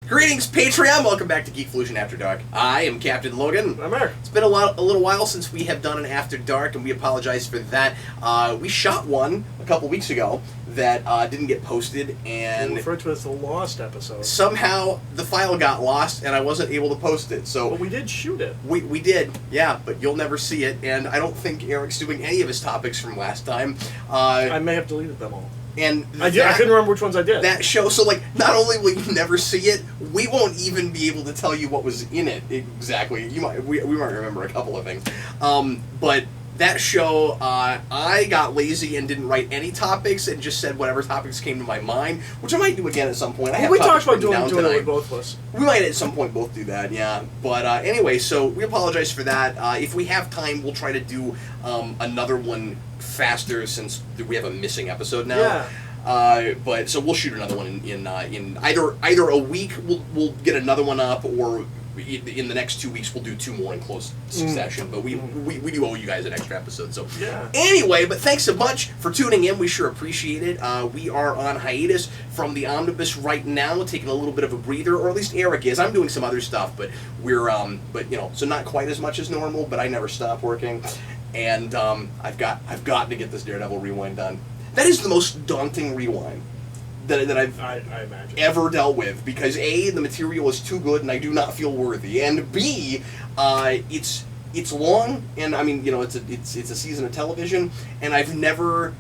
Greetings, Patreon! Welcome back to Geekvolution After Dark. I am Captain Logan. I'm Eric. It's been a little while since we have done an After Dark, and we apologize for that. We shot one a couple weeks ago that didn't get posted, and we referred to it as the lost episode. Somehow the file got lost, and I wasn't able to post it. So, but we did shoot it. We did, yeah, but you'll never see it, and I don't think Eric's doing any of his topics from last time. I may have deleted them all. And I couldn't remember which ones I did. That show, so like, not only will you never see it, we won't even be able to tell you what was in it exactly. We might remember a couple of things, but that show, I got lazy and didn't write any topics and just said whatever topics came to my mind, which I might do again at some point. We talked about doing it with both of us. We might at some point both do that, yeah. But anyway, so we apologize for that. If we have time, we'll try to do another one faster since we have a missing episode now. Yeah. But so we'll shoot another one in either a week we'll get another one up, or in the next 2 weeks we'll do two more in close succession. But we do owe you guys an extra episode. So yeah. Anyway, but thanks so much for tuning in. We sure appreciate it. We are on hiatus from the omnibus right now, taking a little bit of a breather, or at least Eric is. I'm doing some other stuff, but we're so not quite as much as normal. But I never stop working. And I've got to get this Daredevil rewind done. That is the most daunting rewind that I've ever dealt with, because A, the material is too good and I do not feel worthy, and B, it's long, and I mean, it's a season of television, and I've never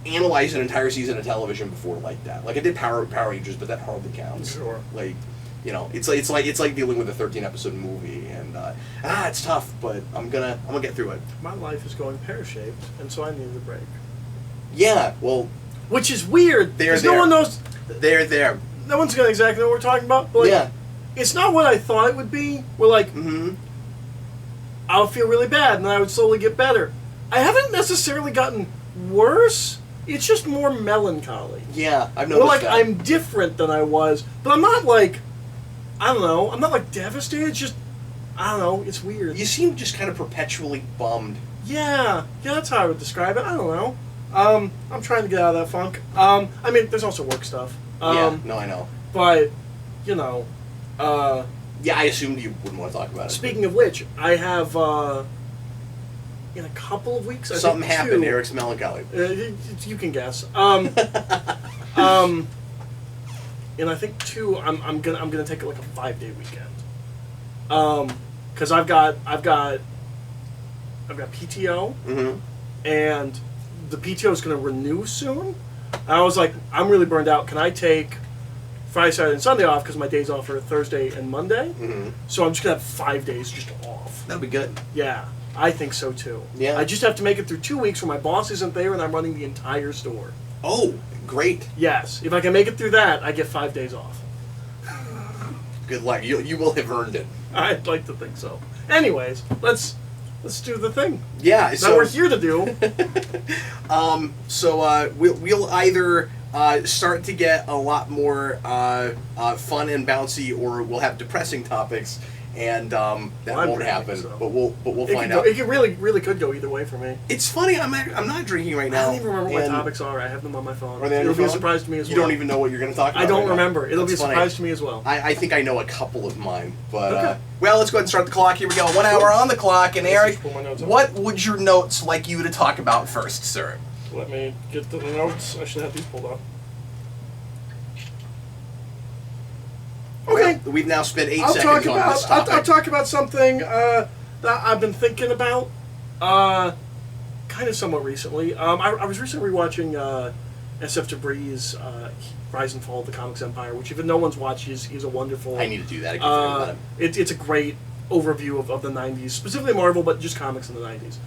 analyzed an entire season of television before like that. Like I did Power Rangers, but that hardly counts. Sure. Like, it's like dealing with a 13-episode movie, and it's tough, but I'm gonna get through it. My life is going pear-shaped, and so I needed a break. Yeah, well, which is weird. Because no one knows. They're there. No one's gonna exactly know what we're talking about. But yeah, it's not what I thought it would be. We're like, I'll feel really bad, and then I would slowly get better. I haven't necessarily gotten worse. It's just more melancholy. Yeah, I've noticed like that. I'm different than I was, but I'm not like, I don't know. I'm not like devastated. It's just, I don't know. It's weird. You seem just kind of perpetually bummed. Yeah, that's how I would describe it. I don't know. I'm trying to get out of that funk. I mean, there's also work stuff. Yeah, no, I know. But, yeah, I assumed you wouldn't want to talk about it. Speaking of which, I have, in a couple of weeks, something happened. Eric's melancholy. You can guess. And I think 2, I'm gonna take like a 5-day weekend. Because I've got PTO, and the PTO is going to renew soon. And I was like, I'm really burned out. Can I take Friday, Saturday, and Sunday off, because my days off are Thursday and Monday? So I'm just going to have 5 days just off. That'll be good. Yeah, I think so too. Yeah. I just have to make it through 2 weeks where my boss isn't there and I'm running the entire store. Oh, great. Yes. If I can make it through that, I get 5 days off. Good luck. You will have earned it. I'd like to think so. Anyways, let's do the thing. Yeah, that we're here to do. We'll either start to get a lot more fun and bouncy, or we'll have depressing topics, and that won't happen. So. But we'll find out. It really could go either way for me. It's funny. I'm not drinking right now. I don't even remember what topics are. I have them on my phone. Are they on It'll your phone? Be a surprise to me as well. You don't even know what you're going to talk about. I don't right remember. It'll That's be a surprise to me as well. I think I know a couple of mine, but okay. Well, let's go ahead and start the clock. Here we go. 1 hour on the clock. And Eric, what would your notes like you to talk about first, sir? Let me get to the notes. I should have these pulled up. Okay. Well, we've now spent 8 seconds on this topic. I'll talk about something that I've been thinking about, kind of somewhat recently. I was recently rewatching SF Debris' Rise and Fall of the Comics Empire, which if no one's watched, is a wonderful... I need to do that again. It's a great overview of the 90s, specifically Marvel, but just comics in the 90s.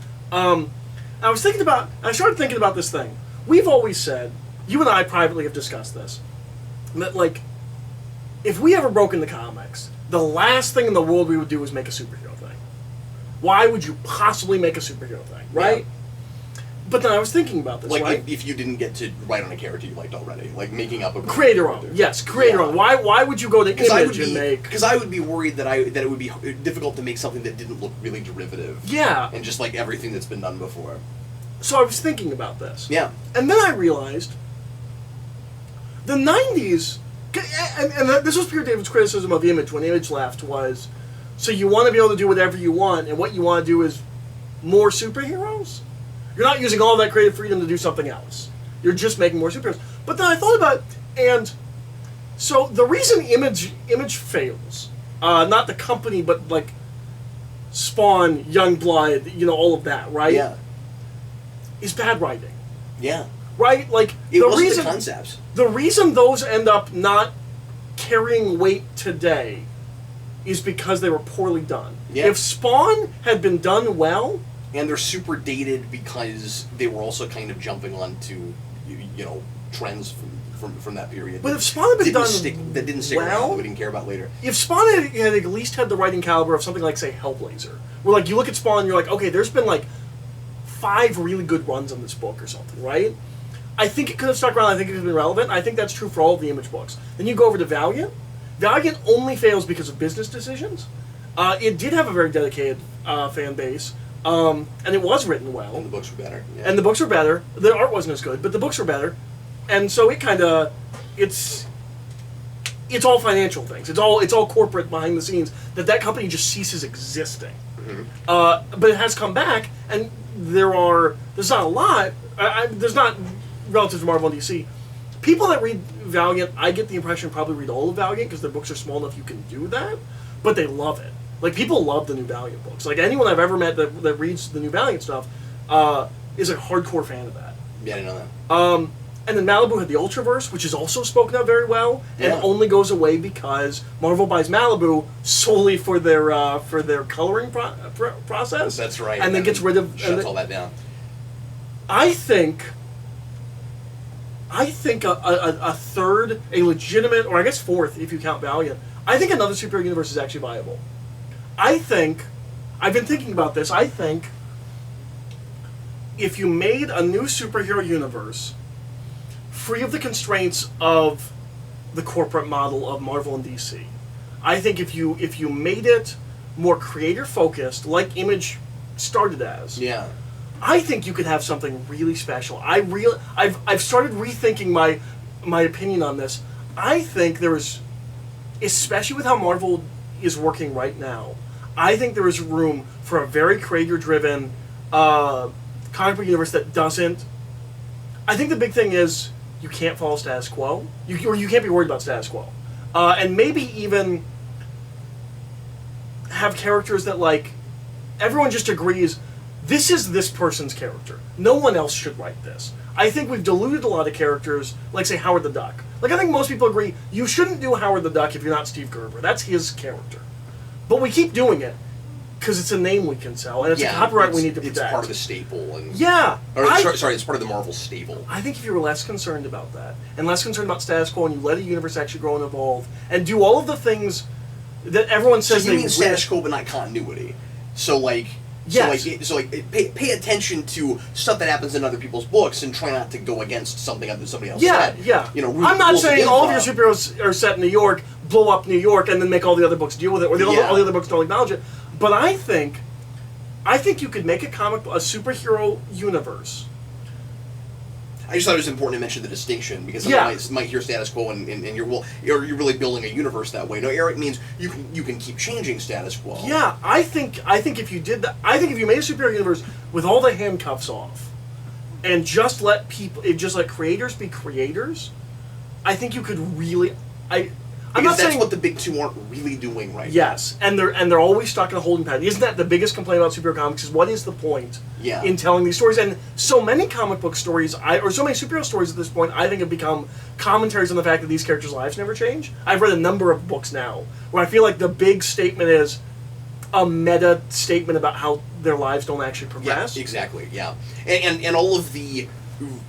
I started thinking about this thing. We've always said, you and I privately have discussed this, that like, if we ever broke into comics, the last thing in the world we would do is make a superhero thing. Why would you possibly make a superhero thing, right? Yeah. But then I was thinking about this, like, right? if you didn't get to write on a character you liked already, like making up a... Create your own. Yes, create your own. Why would you go to Image and make... Because I would be worried that it would be difficult to make something that didn't look really derivative. Yeah. And just like everything that's been done before. So I was thinking about this. Yeah. And then I realized the 90s And this was Peter David's criticism of Image when Image left was, so you want to be able to do whatever you want, and what you want to do is more superheroes? You're not using all that creative freedom to do something else. You're just making more superheroes. But then I thought about it, and so the reason Image fails, not the company, but like Spawn, Youngblood, all of that, right? Yeah. Is bad writing. Yeah. Right? Like It wasn't the concepts. The reason those end up not carrying weight today is because they were poorly done. Yeah. If Spawn had been done well, and they're super dated because they were also kind of jumping onto trends from that period. But if Spawn had been done that didn't stick around, that we didn't care about later. If Spawn had at least had the writing caliber of something like, say, Hellblazer, where like you look at Spawn and you're like, okay, there's been like 5 really good runs on this book or something, right? I think it could have stuck around. I think it could have been relevant. I think that's true for all of the Image books. Then you go over to Valiant. Valiant only fails because of business decisions. It did have a very dedicated fan base, and it was written well. And the books were better. Yeah. And the books were better. The art wasn't as good, but the books were better. And so it kind of, it's all financial things. It's all corporate behind the scenes. That company just ceases existing. Mm-hmm. But it has come back, and there's not a lot. There's not, relative to Marvel and DC, people that read Valiant, I get the impression probably read all of Valiant because their books are small enough you can do that, but they love it. Like, people love the new Valiant books. Like, anyone I've ever met that reads the new Valiant stuff is a hardcore fan of that. Yeah, I didn't know that. And then Malibu had the Ultraverse, which is also spoken of very well, and only goes away because Marvel buys Malibu solely for their coloring process. That's right. And then gets rid of... Shuts all that down. I think a third, a legitimate, or I guess fourth if you count Valiant, I think another superhero universe is actually viable. I've been thinking about this, I think if you made a new superhero universe free of the constraints of the corporate model of Marvel and DC, I think if you made it more creator focused, like Image started as, I think you could have something really special. I've started rethinking my opinion on this. I think there is, especially with how Marvel is working right now, I think there is room for a very creator-driven comic book universe that doesn't. I think the big thing is you can't follow status quo. You can't be worried about status quo, and maybe even have characters that like everyone just agrees. This is this person's character. No one else should write this. I think we've diluted a lot of characters, like, say, Howard the Duck. Like, I think most people agree, you shouldn't do Howard the Duck if you're not Steve Gerber. That's his character. But we keep doing it, because it's a name we can sell, and it's a copyright we need to protect. It's part of the staple. And, it's part of the Marvel stable. I think if you were less concerned about that, and less concerned about status quo, and you let a universe actually grow and evolve, and do all of the things that everyone says so you mean status quo, but not continuity. So, like... Yes. So pay attention to stuff that happens in other people's books and try not to go against something that somebody else said. Yeah. I'm not saying all of your superheroes are set in New York, blow up New York, and then make all the other books deal with it, or all the other books don't acknowledge it. But I think you could make a superhero universe. I just thought it was important to mention the distinction because someone might hear status quo and you're really building a universe that way. No, Eric means you can keep changing status quo. Yeah, I think if you did that, I think if you made a superhero universe with all the handcuffs off, and just let creators be creators, I think you could really. I'm not that's saying what the big two aren't really doing right now. Yes, and they're always stuck in a holding pattern. Isn't that the biggest complaint about superhero comics? Is what is the point in telling these stories? And so many comic book stories, or so many superhero stories at this point, I think have become commentaries on the fact that these characters' lives never change. I've read a number of books now where I feel like the big statement is a meta statement about how their lives don't actually progress. Yeah, exactly. Yeah, and all of the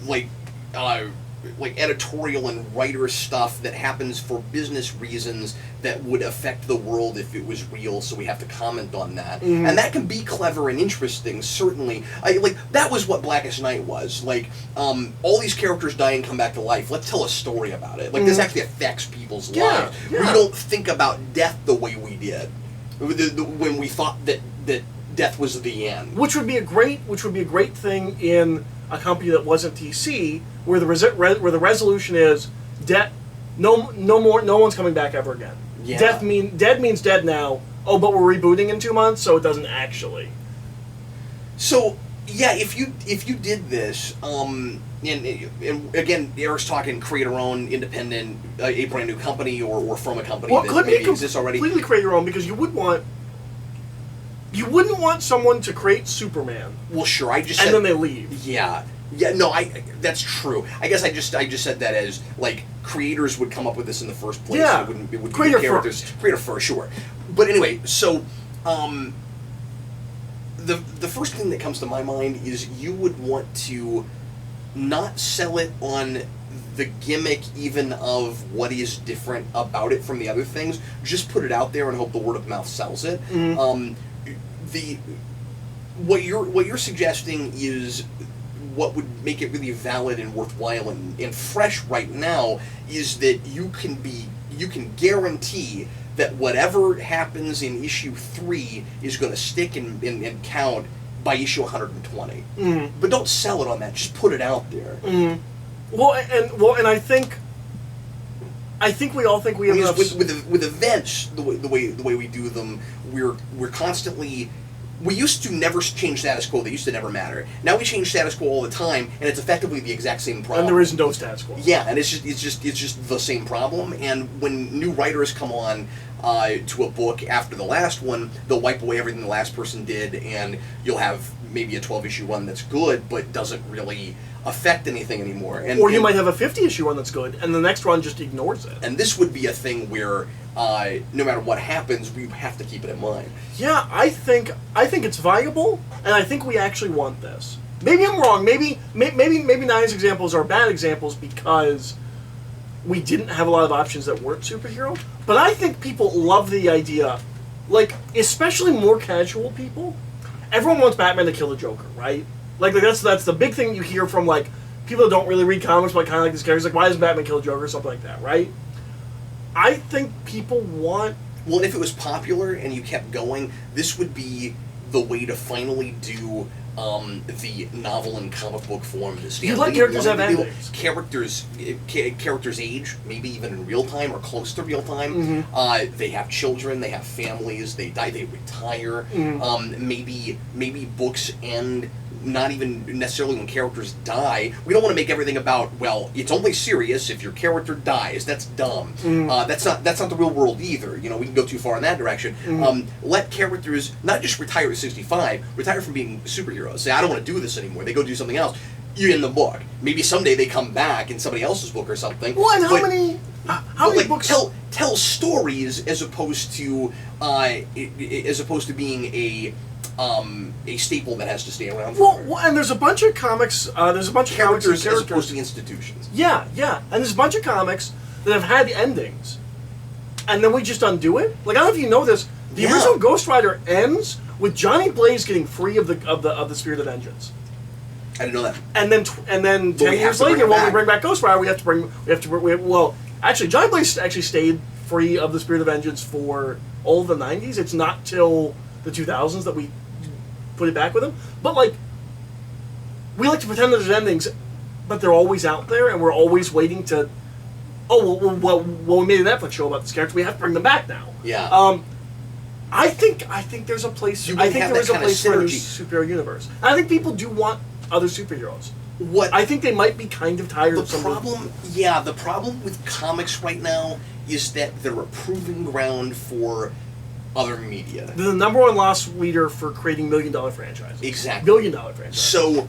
like editorial and writer stuff that happens for business reasons that would affect the world if it was real, so we have to comment on that. Mm-hmm. And that can be clever and interesting, certainly. That was what Blackest Night was. All these characters die and come back to life. Let's tell a story about it. This actually affects people's lives. Yeah. We don't think about death the way we did when we thought that death was the end. Which would be a great thing in a company that wasn't DC, where the resolution is death No more. No one's coming back ever again. Yeah. Dead means dead now. Oh, but we're rebooting in 2 months, so it doesn't actually. So yeah, if you did this, and again, Eric's talking create our own independent, a brand new company or from a company Well, that could maybe be exists already. completely create your own because you wouldn't want someone to create Superman Well, sure. I just and said, then they leave. Yeah. Yeah, no, that's true. I guess I just said that as like creators would come up with this in the first place. Yeah. And it would Creator be characters. Creator first, sure. But anyway, so the first thing that comes to my mind is you would want to not sell it on the gimmick even of what is different about it from the other things. Just put it out there and hope the word of mouth sells it. Mm-hmm. What you're suggesting is what would make it really valid and worthwhile and fresh right now is that you can guarantee that whatever happens in issue 3 is going to stick and count by issue 120. Mm-hmm. But don't sell it on that. Just put it out there. Mm-hmm. Well, and I think we all think we have enough. With events, the way we do them, we're constantly. We used to never change status quo. They used to never matter. Now we change status quo all the time, and it's effectively the exact same problem. And there is no status quo. Yeah, and it's just the same problem. And when new writers come on to a book after the last one, they'll wipe away everything the last person did, and you'll have maybe a 12-issue run that's good, but doesn't really affect anything anymore. Or you might have a 50-issue run that's good, and the next run just ignores it. And this would be a thing where no matter what happens, we have to keep it in mind. Yeah, I think it's viable, and I think we actually want this. Maybe I'm wrong. Maybe Nine's examples are bad examples because we didn't have a lot of options that weren't superhero. But I think people love the idea, like especially more casual people. Everyone wants Batman to kill the Joker, right? Like that's the big thing you hear from like people that don't really read comics, but kind of like these characters. Like, why doesn't Batman kill the Joker or something like that, right? I think people want. Well, if it was popular and you kept going, this would be the way to finally do the novel and comic book form. You let characters have endings. Characters age, maybe even in real time or close to real time. Mm-hmm. They have children, they have families, they die, they retire. Mm-hmm. Maybe books end not even necessarily when characters die. We don't want to make everything about, well, it's only serious if your character dies. That's dumb. That's not the real world either. You know, we can go too far in that direction. Let characters not just retire at 65, retire from being superheroes. Say, I don't want to do this anymore. They go do something else. You end the book. Maybe someday they come back in somebody else's book or something. Well, and how many books tell stories as opposed to being a staple that has to stay around forever. Well, and there's a bunch of comics. There's a bunch of characters as opposed to institutions. Yeah, and there's a bunch of comics that have had endings, and then we just undo it. Like I don't know if you know this. The original Ghost Rider ends with Johnny Blaze getting free of the Spirit of Vengeance. I didn't know that. And then 10 years later, when we bring back Ghost Rider, actually, Johnny Blaze actually stayed free of the Spirit of Vengeance for all the 90s. It's not till the 2000s that we put it back with him. But, like, we like to pretend that there's endings, but they're always out there, and we're always waiting to... Oh, well, we made an Netflix show about this character. We have to bring them back now. Yeah. I think there's a place... I think there is a place for a new superhero universe. And I think people do want other superheroes. I think they might be kind of tired of some the problem with comics right now is that they're a proving ground for other media. They're the number one loss leader for creating $1 million franchises. Exactly. $1 billion franchises. So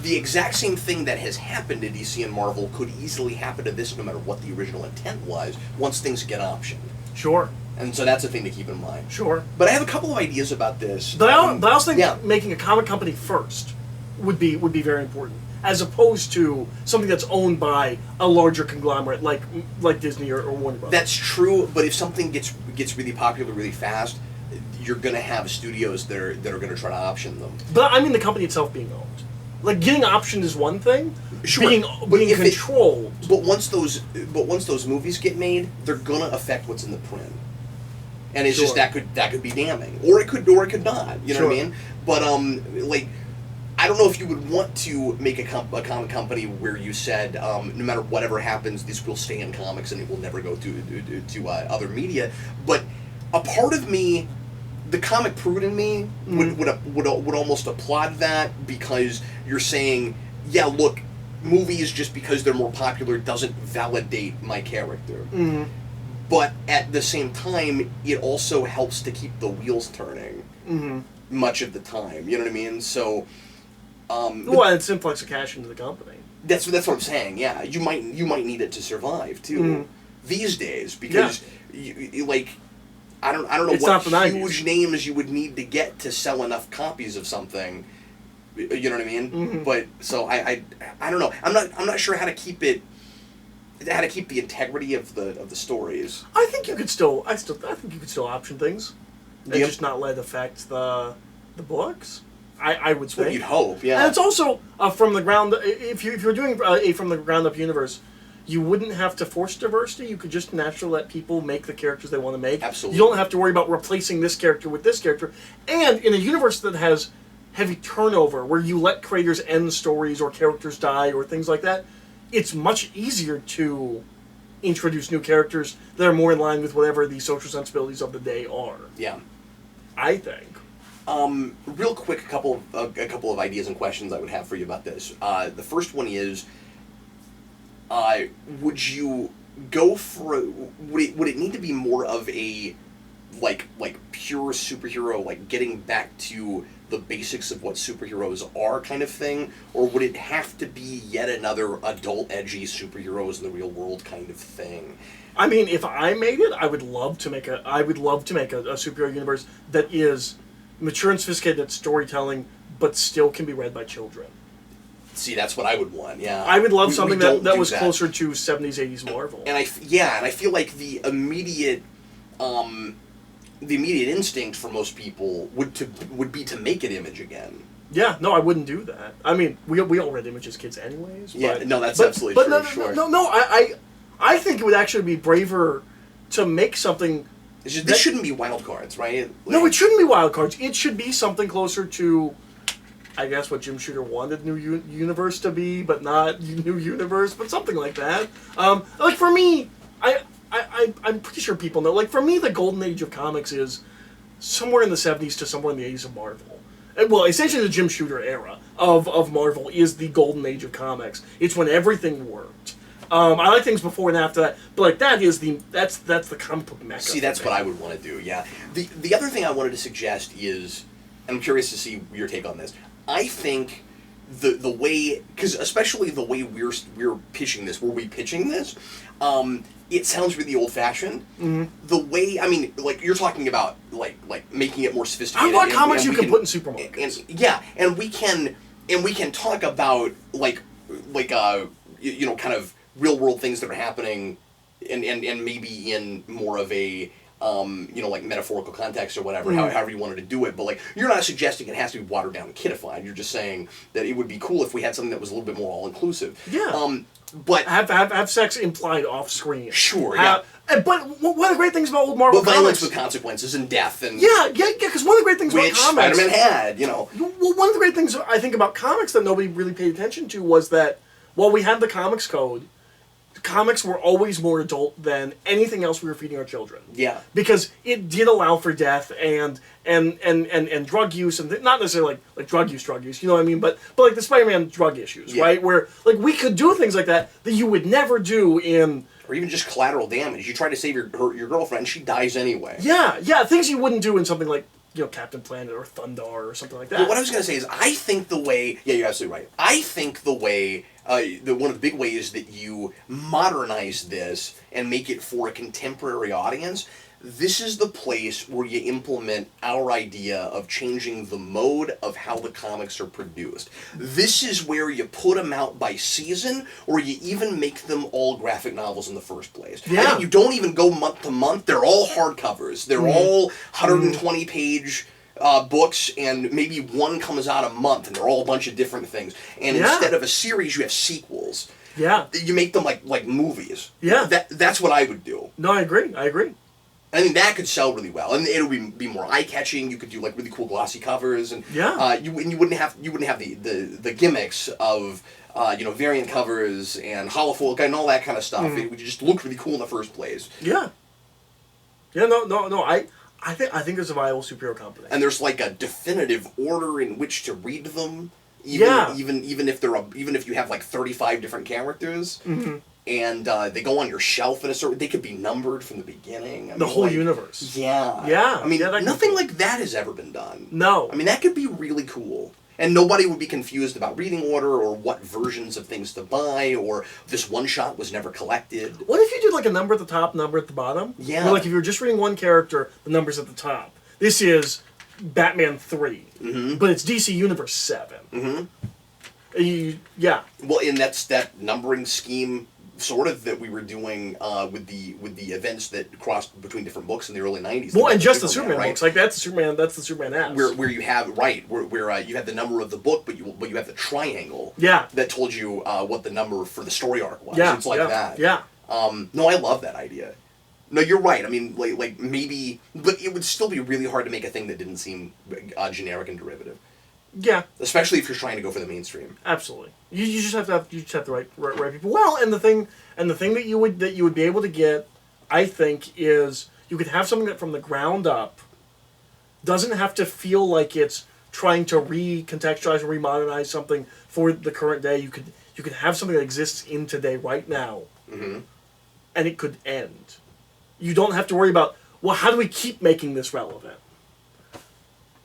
the exact same thing that has happened to DC and Marvel could easily happen to this no matter what the original intent was once things get optioned. Sure. And so that's a thing to keep in mind. Sure. But I have a couple of ideas about this. But I also think making a comic company first would be very important, as opposed to something that's owned by a larger conglomerate like Disney or Warner Bros. That's true, but if something gets really popular really fast, you're going to have studios that are going to try to option them. But I mean the company itself being owned. Like getting optioned is one thing. Sure, being controlled. But once those movies get made, they're going to affect what's in the print. And it's just that could be damning, or it could not. You know what I mean? But I don't know if you would want to make a comic company where you said, no matter whatever happens, this will stay in comics and it will never go to other media. But a part of me, the comic prude in me, would almost applaud that, because you're saying, yeah, look, movies, just because they're more popular doesn't validate my character. Mm-hmm. But at the same time, it also helps to keep the wheels turning much of the time. You know what I mean? So, well, it's influx of cash into the company. That's what I'm saying. Yeah, you might need it to survive too these days, because you like I don't know It's what not the huge 90s. names you would need to get to sell enough copies of something. You know what I mean? Mm-hmm. But so I don't know. I'm not sure how to keep it. How to keep the integrity of the stories. I think you could still. I think you could still option things, and Yep. just not let it affect the books. I would say. Well, you'd hope, yeah. And it's also from the ground. If you're doing a from the ground up universe, you wouldn't have to force diversity. You could just naturally let people make the characters they want to make. Absolutely. You don't have to worry about replacing this character with this character. And in a universe that has heavy turnover, where you let creators end stories or characters die or things like that, it's much easier to introduce new characters that are more in line with whatever the social sensibilities of the day are. Yeah. I think. Real quick, a couple of ideas and questions I would have for you about this. The first one is, would you go for would it need to be more of a like pure superhero, like getting back to the basics of what superheroes are kind of thing, or would it have to be yet another adult edgy superheroes in the real world kind of thing? I mean, if I made it, I would love to make a superhero universe that is mature and sophisticated at storytelling, but still can be read by children. See, that's what I would want. Yeah, I would love We something don't that do was closer to 70s, 80s Marvel. And I feel like the immediate instinct for most people would be to make it Image again. Yeah, no, I wouldn't do that. I mean, we all read Image as kids anyways. Yeah, no, that's but, absolutely but true. no, Sure. no, I think it would actually be braver to make something. It's just, this shouldn't be wild cards, right? No, it shouldn't be wild cards. It should be something closer to, I guess, what Jim Shooter wanted New Universe to be, but not New Universe, but something like that. Like for me, I'm pretty sure people know. Like for me, the golden age of comics is somewhere in the 70s to somewhere in the 80s of Marvel. Well, essentially the Jim Shooter era of Marvel is the golden age of comics. It's when everything worked. I like things before and after that, but like that's the comic book mecca. See, that's what I would want to do. Yeah. The other thing I wanted to suggest is, and I'm curious to see your take on this. I think the way, because especially the way we're pitching this, it sounds really old fashioned. Mm-hmm. The way, I mean, like you're talking about, like making it more sophisticated. How about comics you can put in supermarkets? And we can talk about like kind of real world things that are happening, and maybe in more of a like metaphorical context or whatever, however you wanted to do it. But like, you're not suggesting it has to be watered down and kidified. You're just saying that it would be cool if we had something that was a little bit more all inclusive. Yeah. But have sex implied off screen. Sure. Yeah. But one of the great things about old Marvel but violence comics, with consequences and death and because one of the great things about comics, Spider-Man had, Well, one of the great things I think about comics that nobody really paid attention to was that while we had the comics code, comics were always more adult than anything else we were feeding our children. Yeah. Because it did allow for death and drug use, and not necessarily like drug use, you know what I mean? But like the Spider-Man drug issues, right? Where like we could do things like that you would never do in... Or even just collateral damage. You try to save your girlfriend, she dies anyway. Yeah, things you wouldn't do in something like, Captain Planet or Thundar or something like that. Well, what I was going to say is, I think the way... Yeah, you're absolutely right. I think the way... one of the big ways that you modernize this and make it for a contemporary audience, this is the place where you implement our idea of changing the mode of how the comics are produced. This is where you put them out by season, or you even make them all graphic novels in the first place. Yeah. I think you don't even go month to month. They're all hardcovers. They're all 120-page... books, and maybe one comes out a month, and they're all a bunch of different things. And instead of a series, you have sequels. Yeah. You make them like movies. Yeah. That's what I would do. No, I agree. I think that could sell really well, and it would be more eye catching. You could do like really cool glossy covers, and you wouldn't have the gimmicks of variant covers and holofoil and all that kind of stuff. It would just look really cool in the first place. Yeah. Yeah. No. I think there's a viable superhero company, and there's like a definitive order in which to read them. Even if you have like 35 different characters. And they go on your shelf in a certain. They could be numbered from the beginning. The whole universe. Yeah. Yeah. I mean, nothing cool. like that has ever been done. No. I mean, that could be really cool. And nobody would be confused about reading order or what versions of things to buy or this one shot was never collected. What if you did like a number at the top, number at the bottom? Yeah. Where, like if you were just reading one character, the number's at the top. This is Batman 3, but it's DC Universe 7. Yeah. Well, and that's that numbering scheme. Sort of that we were doing with the events that crossed between different books in the early 90s. Well, and just the Superman books, like that's the Superman S. Where you have where you have the number of the book, but you have the triangle. Yeah. That told you what the number for the story arc was. Yeah. It's like that. Yeah. No, I love that idea. No, you're right. I mean, like maybe, but it would still be really hard to make a thing that didn't seem generic and derivative. Yeah. Especially if you're trying to go for the mainstream. Absolutely. You just have to have the right people. Well, and the thing that you would be able to get, I think, is you could have something that from the ground up doesn't have to feel like it's trying to recontextualize or remodernize something for the current day. You could have something that exists in today right now, and it could end. You don't have to worry about, well, how do we keep making this relevant?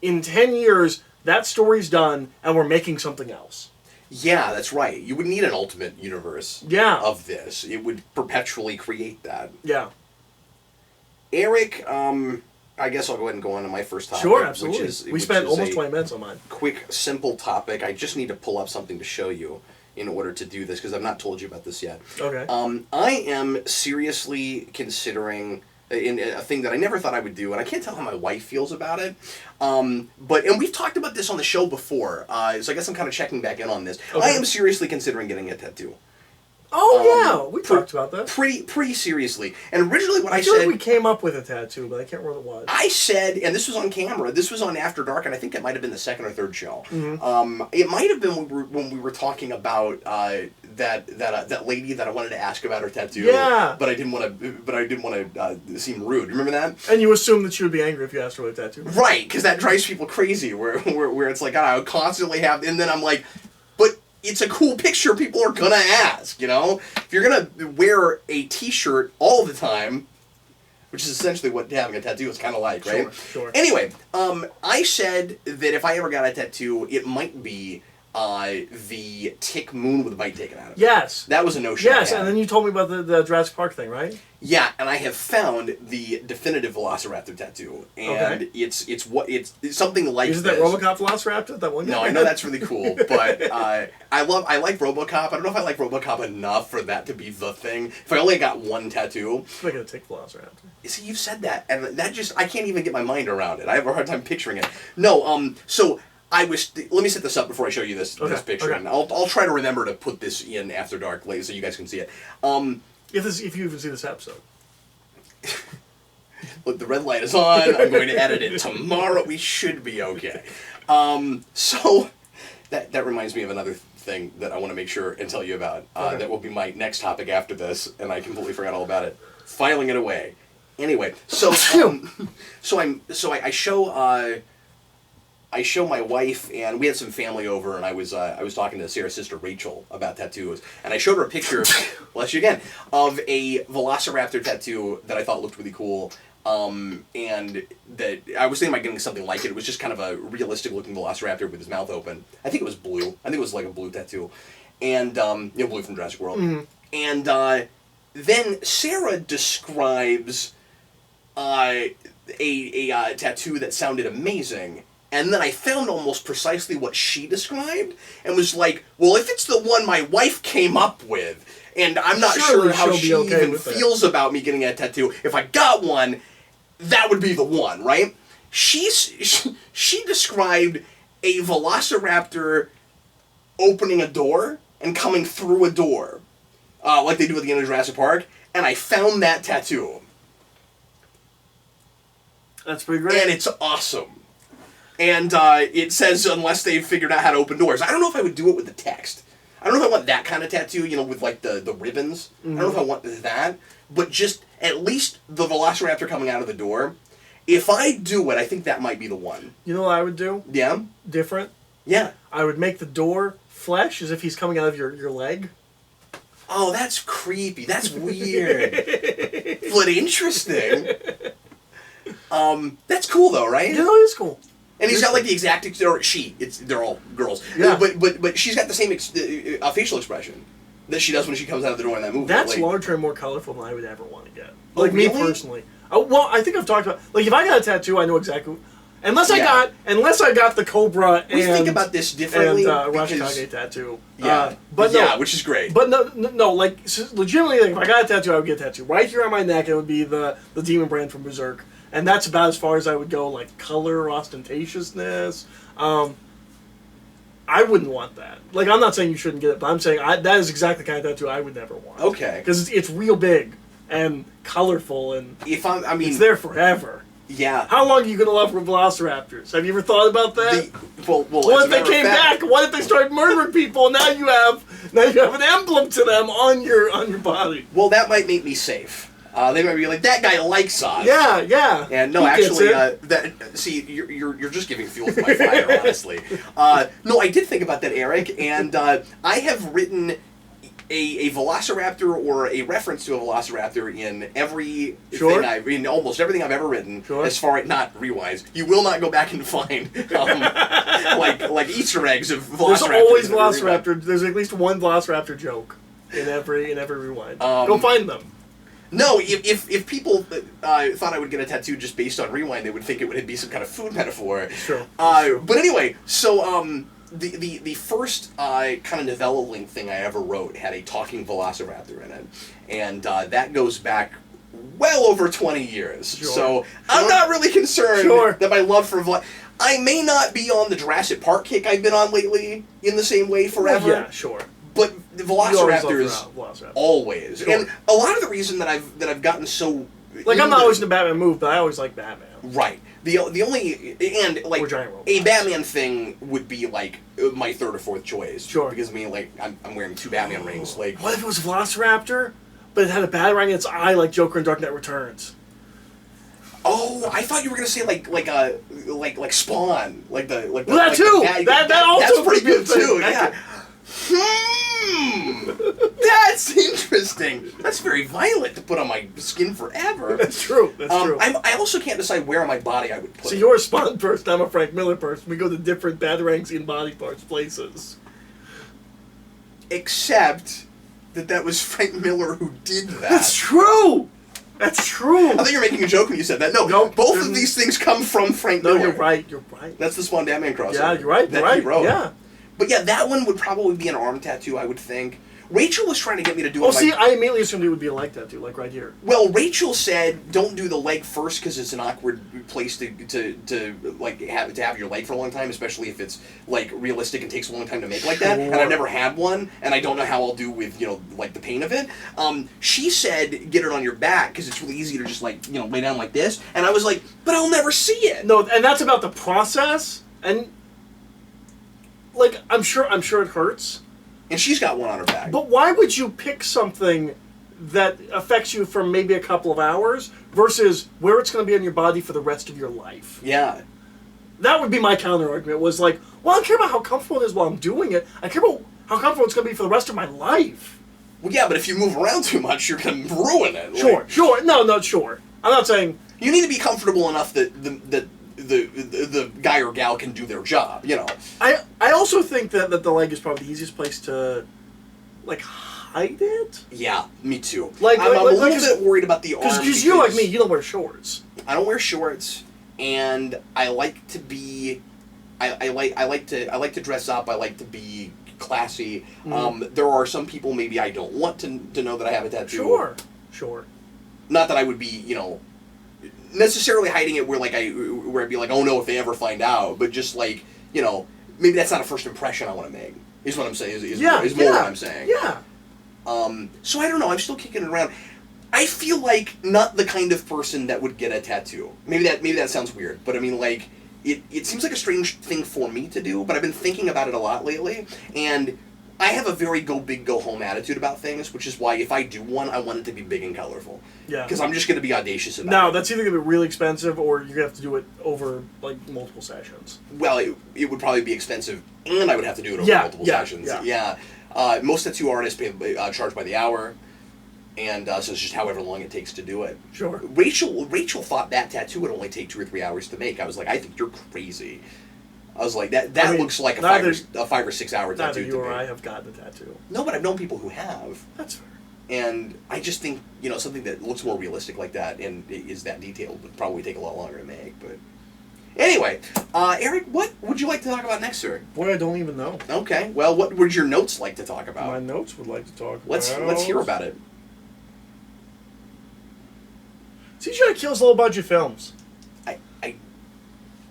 In 10 years, that story's done, and we're making something else. Yeah, that's right. You would need an ultimate universe of this. It would perpetually create that. Yeah. Eric, I guess I'll go ahead and go on to my first topic. Sure, absolutely. We spent almost 20 minutes on mine. Quick, simple topic. I just need to pull up something to show you in order to do this, because I've not told you about this yet. Okay. I am seriously considering in a thing that I never thought I would do, and I can't tell how my wife feels about it. And we've talked about this on the show before, so I guess I'm kind of checking back in on this. Okay. I am seriously considering getting a tattoo. Oh yeah, we talked about that. Pretty seriously. And originally what I feel said... like we came up with a tattoo, but I can't remember what it was. I said, and this was on camera, this was on After Dark, and I think it might have been the second or third show. It might have been when we were talking about that lady that I wanted to ask about her tattoo. Yeah. But I didn't want to seem rude. Remember that? And you assumed that she would be angry if you asked her what a tattoo was. Right, because that drives people crazy, where it's like, I would constantly have... And then I'm like... It's a cool picture people are gonna ask, you know? If you're gonna wear a t-shirt all the time, which is essentially what having a tattoo is kind of like, right? Sure. Anyway, I said that if I ever got a tattoo, it might be the tick moon with a bite taken out of it. Yes. That was a notion. Yes, and then you told me about the Jurassic Park thing, right? Yeah, and I have found the definitive Velociraptor tattoo, and it's something like this. Is it that RoboCop Velociraptor? That one guy? No, I know that's really cool, but I like RoboCop. I don't know if I like RoboCop enough for that to be the thing. If I only got one tattoo, I get a tick Velociraptor. See, you've said that, and that just I can't even get my mind around it. I have a hard time picturing it. No, so. Let me set this up before I show you this picture, and I'll try to remember to put this in After Dark later so you guys can see it. If you even see this episode. Look, the red light is on. I'm going to edit it tomorrow. We should be okay. So that reminds me of another thing that I want to make sure and tell you about. That will be my next topic after this, and I completely forgot all about it. Filing it away. Anyway, I show my wife, and we had some family over, and I was talking to Sarah's sister Rachel about tattoos, and I showed her a picture, bless you again, of a Velociraptor tattoo that I thought looked really cool, and that I was thinking about getting something like it. It was just kind of a realistic looking Velociraptor with his mouth open. I think it was blue. I think it was like a blue tattoo, and blue from Jurassic World. Mm-hmm. And then Sarah describes a tattoo that sounded amazing. And then I found almost precisely what she described, and was like, well, if it's the one my wife came up with, and I'm not sure how she even feels about me getting a tattoo, if I got one, that would be the one, right? She described a Velociraptor opening a door and coming through a door, like they do at the end of Jurassic Park, and I found that tattoo. That's pretty great. And it's awesome. And it says, unless they've figured out how to open doors. I don't know if I would do it with the text. I don't know if I want that kind of tattoo, with like the ribbons. I don't know if I want that. But just at least the Velociraptor coming out of the door. If I do it, I think that might be the one. You know what I would do? Yeah? Different? Yeah. I would make the door flesh as if he's coming out of your leg. Oh, that's creepy. That's weird. But interesting. That's cool though, right? You know, it is cool. And he's got like the exact, or she. They're all girls. Yeah. But she's got the same facial expression that she does when she comes out of the door in that movie. That's like, larger and more colorful than I would ever want to get. Oh, Like me really? personally. Well, I think I've talked about if I got a tattoo, I know exactly. Unless I got the Cobra we think about this differently and because Rashikage tattoo. yeah, but no, yeah, which is great. But no, like legitimately, like, if I got a tattoo, I would get a tattoo right here on my neck. It would be the demon brand from Berserk, and that's about as far as I would go. Like color, ostentatiousness. I wouldn't want that. Like, I'm not saying you shouldn't get it, but I'm saying that is exactly the kind of tattoo I would never want. Okay, because it's real big and colorful, and it's there forever. Yeah. How long are you going to love Velociraptors? Have you ever thought about that? What if they came back? What if they started murdering people? And now you have an emblem to them on your body. Well, that might make me safe. They might be like, that guy likes us. Yeah, yeah. And no, actually, you're just giving fuel to my fire, honestly. No, I did think about that, Eric, and I have written a Velociraptor or a reference to a Velociraptor in every thing in almost everything I've ever written. Sure. As far as not rewise, you will not go back and find like Easter eggs of Velociraptor. There's always Velociraptor. There's at least one Velociraptor joke in every rewind. Go find them. No, if people thought I would get a tattoo just based on rewind, they would think it would be some kind of food metaphor. Sure. But anyway, so the first kind of novella link thing I ever wrote had a talking Velociraptor in it, and that goes back well over 20 years. Sure. So I'm not really concerned that my love for I may not be on the Jurassic Park kick I've been on lately in the same way forever. Yeah, sure. But the Velociraptors always. Sure. And a lot of the reason that I've gotten so like, I'm not always in the Batman move, but I always like Batman. Right. The only and like a Batman thing would be like my third or fourth choice. Sure. Because I'm wearing 2 Batman rings. Like, what if it was a Velociraptor, but it had a batarang in its eye like Joker in Dark Knight Returns? Oh, I thought you were gonna say like Spawn, like the well, that too. That also that's pretty good too. Yeah. That's interesting. That's very violent to put on my skin forever. That's true. That's true. I also can't decide where on my body I would put it. So you're a Spawn person, I'm a Frank Miller person. We go to different batarangs in body parts places. Except that was Frank Miller who did that. That's true! That's true! I thought you were making a joke when you said that. No, both of these things come from Frank Miller. No, you're right. That's the Spawn Batman crossover. Yeah, you're right. That he wrote. Yeah. But yeah, that one would probably be an arm tattoo, I would think. Rachel was trying to get me to do it. Oh, see, I immediately assumed it would be a leg tattoo, like right here. Well, Rachel said, don't do the leg first because it's an awkward place to have your leg for a long time, especially if it's like realistic and takes a long time to make like that. And I've never had one, and I don't know how I'll do with like the pain of it. She said, get it on your back because it's really easy to just lay down like this. And I was like, but I'll never see it. No, and that's about the process. And like, I'm sure it hurts. And she's got one on her back. But why would you pick something that affects you for maybe a couple of hours versus where it's going to be on your body for the rest of your life? Yeah. That would be my counter argument, was like, well, I don't care about how comfortable it is while I'm doing it. I care about how comfortable it's going to be for the rest of my life. Well, yeah, but if you move around too much, you're going to ruin it. Sure. No, sure. I'm not saying... You need to be comfortable enough that the guy or gal can do their job, I also think that the leg is probably the easiest place to, like, hide it. Yeah, me too. I'm a little bit worried about the arm. Because you're like me, you don't wear shorts. I don't wear shorts, and I like to be... I like to dress up. I like to be classy. There are some people maybe I don't want to know that I have a tattoo. Sure. Not that I would be, necessarily hiding it where I'd be like, oh no, if they ever find out, but just like, maybe that's not a first impression I want to make, is what I'm saying, is more what I'm saying. Yeah. So I don't know, I'm still kicking it around. I feel like not the kind of person that would get a tattoo. Maybe that sounds weird, but I mean, like, it seems like a strange thing for me to do, but I've been thinking about it a lot lately, and I have a very go big, go home attitude about things, which is why if I do one, I want it to be big and colorful. Yeah. Because I'm just going to be audacious about it. Now, that's either going to be really expensive or you're going to have to do it over, like, multiple sessions. Well, it would probably be expensive, and I would have to do it over multiple sessions. Yeah. Most tattoo artists charge by the hour, and so it's just however long it takes to do it. Sure. Rachel thought that tattoo would only take 2 or 3 hours to make. I was like, I think you're crazy. I was like, that looks like a 5 or 6 hour tattoo. Neither you to or me. I have gotten a tattoo. No, but I've known people who have. That's fair. And I just think, something that looks more realistic like that and is that detailed would probably take a lot longer to make. But anyway, Eric, what would you like to talk about next, sir? Boy, I don't even know. Okay. Well, what would your notes like to talk about? My notes would like to talk about. Let's hear about it. CGI kills low-budget films. I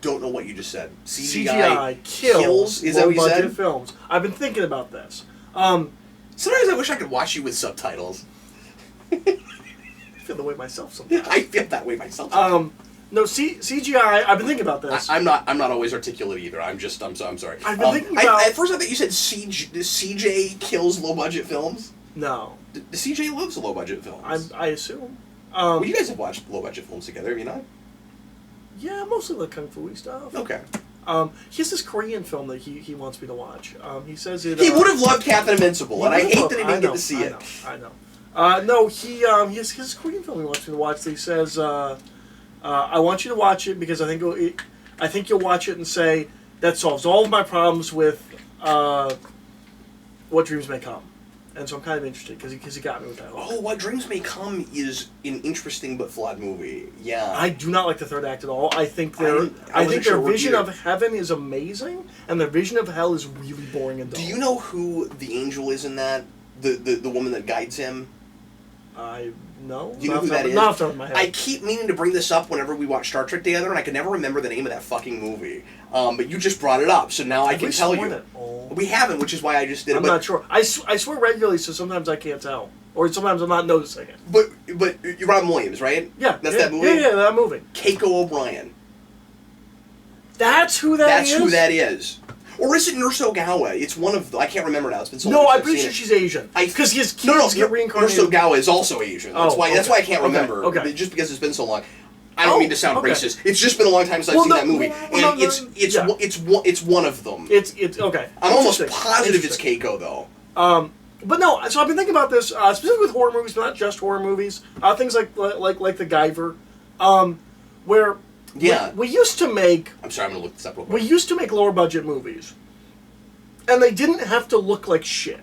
don't know what you just said. CGI kills is that what you low-budget said? films. I've been thinking about this. Sometimes I wish I could watch you with subtitles. I feel the way myself sometimes. I feel that way myself. No, CGI. I've been thinking about this. I'm not always articulate either. I'm sorry. I've been thinking about. At first, I thought you said CJ kills low budget films. No, The CJ loves low budget films. I assume. Well, you guys have watched low budget films together, have you not? Yeah, mostly the kung fu stuff. Okay. He has this Korean film that he wants me to watch. He says it. He would have loved Captain Invincible, and I hate that he didn't get to see it. I know. No, he has this Korean film he wants me to watch. That he says, "I want you to watch it because I think you'll watch it and say that solves all of my problems with What Dreams May Come." And so I'm kind of interested because he got me with that. Oh, What Dreams May Come is an interesting but flawed movie. Yeah. I do not like the third act at all. I think their vision of heaven is amazing, and their vision of hell is really boring and dull. Do you know who the angel is in that? The woman that guides him? No. Do you know who that is? Not off the top of my head. I keep meaning to bring this up whenever we watch Star Trek together, and I can never remember the name of that fucking movie. But you just brought it up, so now I can tell you. We haven't, which is why I just did it. I'm not sure. I swear regularly, so sometimes I can't tell. Or sometimes I'm not noticing it. But you're Robin Williams, right? Yeah. That's that movie? Yeah, that movie. Keiko O'Brien. That's who that is? That's who that is. Or is it Nurse Ogawa? It's one of I can't remember now. It's been so long No, since I'm I've pretty seen sure it. she's Asian. Because his kids get reincarnated. Nurse Ogawa is also Asian. That's why I can't remember. Okay. Just because it's been so long. I don't mean to sound racist. It's just been a long time since I've seen that movie, and it's one of them. It's okay. I'm almost positive it's Keiko though. But no, so I've been thinking about this specifically with horror movies, but not just horror movies. Things like the Guyver, where we used to make. I'm sorry, I'm gonna look this up real quick. We used to make lower budget movies, and they didn't have to look like shit.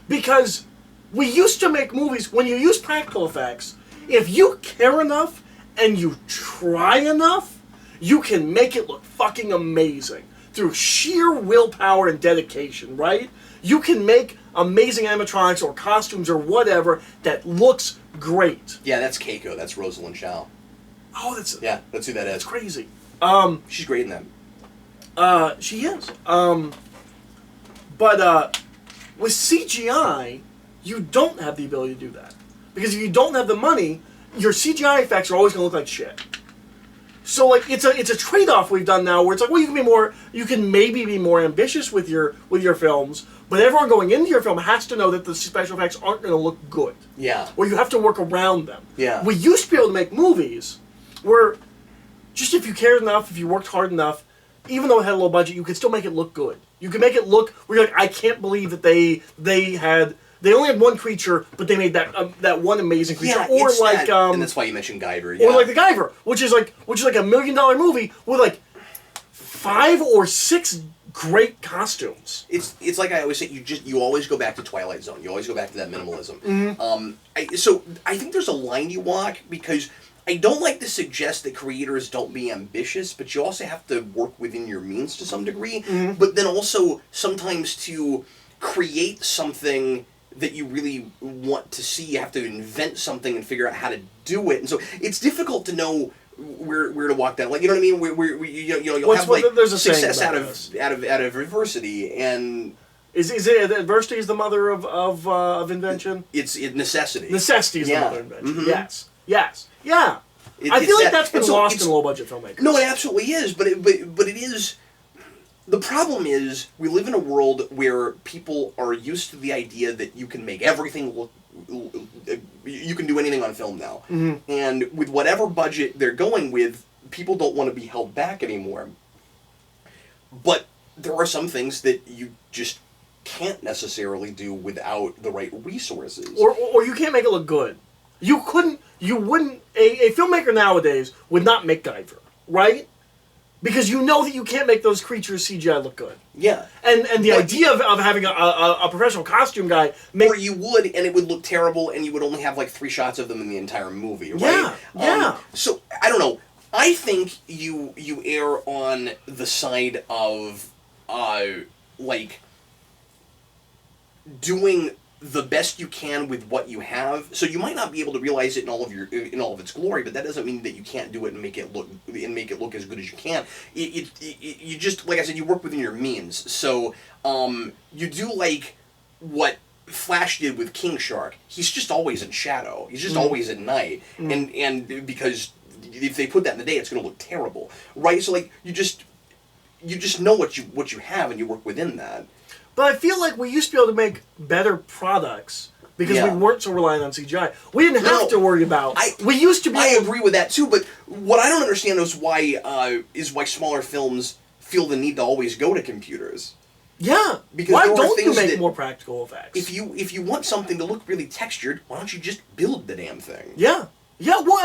Because we used to make movies when you use practical effects. If you care enough and you try enough, you can make it look fucking amazing through sheer willpower and dedication, right? You can make amazing animatronics or costumes or whatever that looks great. Yeah, that's Keiko. That's Rosalind Chow. Oh, that's who that is. That's crazy. She's great in that. She is. But with CGI, you don't have the ability to do that. Because if you don't have the money, your CGI effects are always going to look like shit. So like it's a trade-off we've done now where it's like, well, you can maybe be more ambitious with your films, but everyone going into your film has to know that the special effects aren't going to look good. Yeah. Or you have to work around them. Yeah. We used to be able to make movies where just if you cared enough, if you worked hard enough, even though it had a low budget, you could still make it look good. You could make it look where you're like, I can't believe that they only had one creature, but they made that one amazing creature. Yeah, or it's like that, and that's why you mentioned Guyver. Yeah. Or like the Guyver, which is like a $1 million movie with like 5 or 6 great costumes. It's like I always say, you always go back to Twilight Zone. You always go back to that minimalism. Mm-hmm. So I think there's a line you walk because I don't like to suggest that creators don't be ambitious, but you also have to work within your means to some degree. Mm-hmm. But then also sometimes to create something that you really want to see, you have to invent something and figure out how to do it. And so it's difficult to know where to walk that. Like, you know what I mean? You'll have like there's a success saying out of adversity, and Is it adversity is the mother of invention? It's necessity. Necessity is the Yeah. mother of invention. Mhm. Yes. Yeah. I It's feel like that- that's been and so lost it's- in low budget filmmakers. No, it absolutely is, but it is. The problem is we live in a world where people are used to the idea that you can make everything look. You can do anything on film now, and with whatever budget they're going with, people don't want to be held back anymore. But there are some things that you just can't necessarily do without the right resources. Or you can't make it look good. You wouldn't, a filmmaker nowadays would not make Guyver, right? Because you know that you can't make those creatures CGI look good. Yeah. And the idea of having a professional costume guy Or you would, and it would look terrible, and you would only have like 3 shots of them in the entire movie, right? Yeah, yeah. So, I don't know. I think you err on the side of, like, doing the best you can with what you have. So you might not be able to realize it in all of its glory, but that doesn't mean that you can't do it and make it look as good as you can. You just, like I said, you work within your means. So you do like what Flash did with King Shark. He's just always in shadow. He's just always at night, and because if they put that in the day, it's going to look terrible, right? So like you just know what you have, and you work within that. But I feel like we used to be able to make better products because we weren't so reliant on CGI. We didn't have to worry about. We used to be. I agree with that too, but what I don't understand is why smaller films feel the need to always go to computers. Yeah. Because why there are don't you things make that- more practical effects? If you want something to look really textured, why don't you just build the damn thing? Yeah. Well,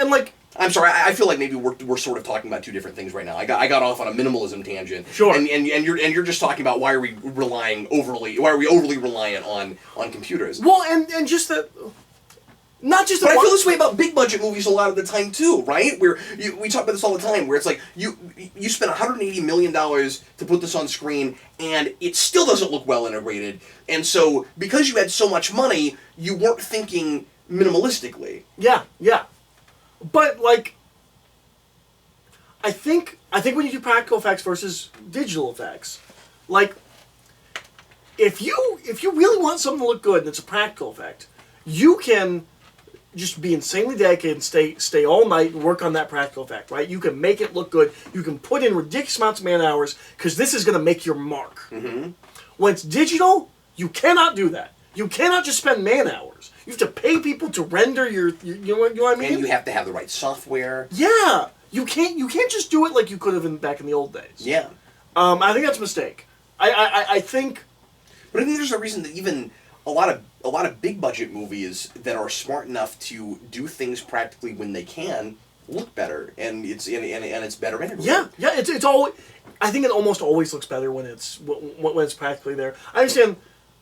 and like. I'm sorry. I feel like maybe we're sort of talking about two different things right now. I got off on a minimalism tangent. Sure. And you're just talking about why are we overly reliant on computers? Well, and just that. Not just. But I feel this way about big budget movies a lot of the time too, right? Where we talk about this all the time, where it's like you spent $180 million to put this on screen, and it still doesn't look well integrated. And so because you had so much money, you weren't thinking minimalistically. Yeah. But like, I think when you do practical effects versus digital effects, like, if you really want something to look good and it's a practical effect, you can just be insanely dedicated and stay all night and work on that practical effect, right? You can make it look good. You can put in ridiculous amounts of man hours because this is going to make your mark. Mm-hmm. When it's digital, you cannot do that. You cannot just spend man hours. You have to pay people to render you know what I mean? And you have to have the right software. Yeah, you can't just do it like you could have back in the old days. Yeah. I think that's a mistake. I think. But I think there's a reason that even a lot of big budget movies that are smart enough to do things practically when they can look better, and it's better integrated. Yeah. It's always. I think it almost always looks better when it's practically there. I understand.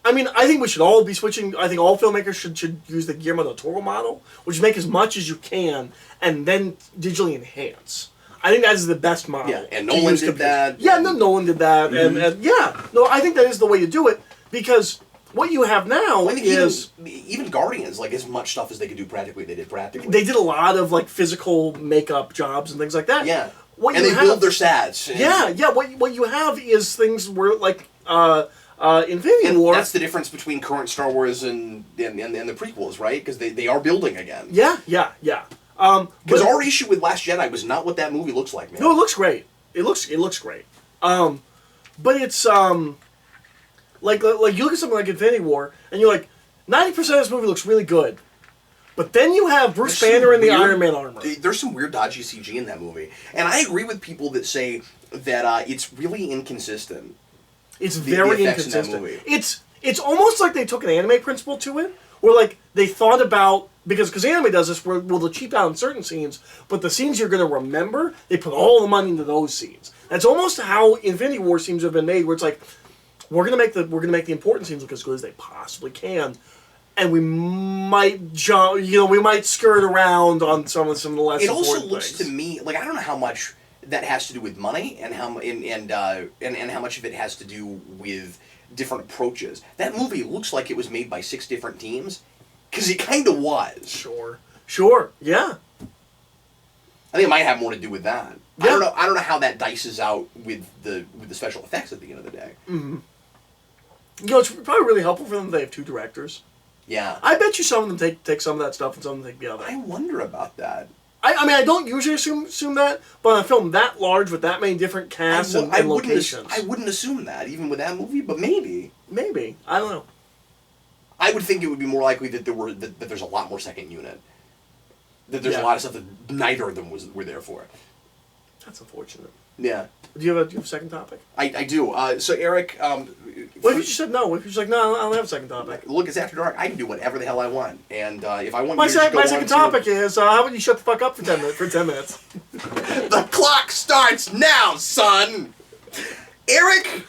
I mean, I think we should all be switching. I think all filmmakers should use the Guillermo del Toro model, which is make as much as you can and then digitally enhance. I think that is the best model. Yeah, and Nolan did that. Yeah, Nolan did that, and yeah, no, I think that is the way to do it because what you have now I think is even Guardians, like as much stuff as they could do practically, they did practically. they did a lot of like physical makeup jobs and things like that. Yeah, What and you they have, build their stats. And, Yeah. What you have is things where like Infinity and War. that's the difference between current Star Wars and the prequels, right? Because they are building again. Yeah. Because But- our issue with Last Jedi was not what that movie looks like, man. No, it looks great. It looks great. But it's like you look at something like Infinity War, and you're like, 90% of this movie looks really good. But then you have Bruce There's some Banner in the weird- Iron Man armor. There's some weird dodgy CG in that movie, and I agree with people that say that it's really inconsistent. It's very effects in that inconsistent. movie. It's almost like they took an anime principle to it, where like they thought about because anime does this where they'll cheap out in certain scenes, but the scenes you're going to remember, they put all the money into those scenes. That's almost how Infinity War seems to have been made, where it's like we're going to make the important scenes look as good as they possibly can, and we might jump, we might skirt around on some of the less. It also important looks things. to me like I don't know how much that has to do with money and how much of it has to do with different approaches. That movie looks like it was made by 6 different teams, because it kind of was. Sure, yeah. I think it might have more to do with that. Yeah. I don't know how that dices out with the special effects at the end of the day. Mm-hmm. You know, it's probably really helpful for them. They have 2 directors. Yeah. I bet you some of them take some of that stuff and some of them take the other. I wonder about that. I mean, I don't usually assume that, but on a film that large with that many different casts and locations, I wouldn't assume that even with that movie, but maybe. Maybe, I don't know. I would think it would be more likely that that there's a lot more second unit. That there's a lot of stuff that neither of them were there for. That's unfortunate. Yeah. Do you have a second topic? I do. So Eric, what if you just said no? What if you just like no? I don't have a second topic. Look, it's after dark. I can do whatever the hell I want, and if I want, My second topic is how about you shut the fuck up for 10 minutes? For 10 minutes. The clock starts now, son. Eric,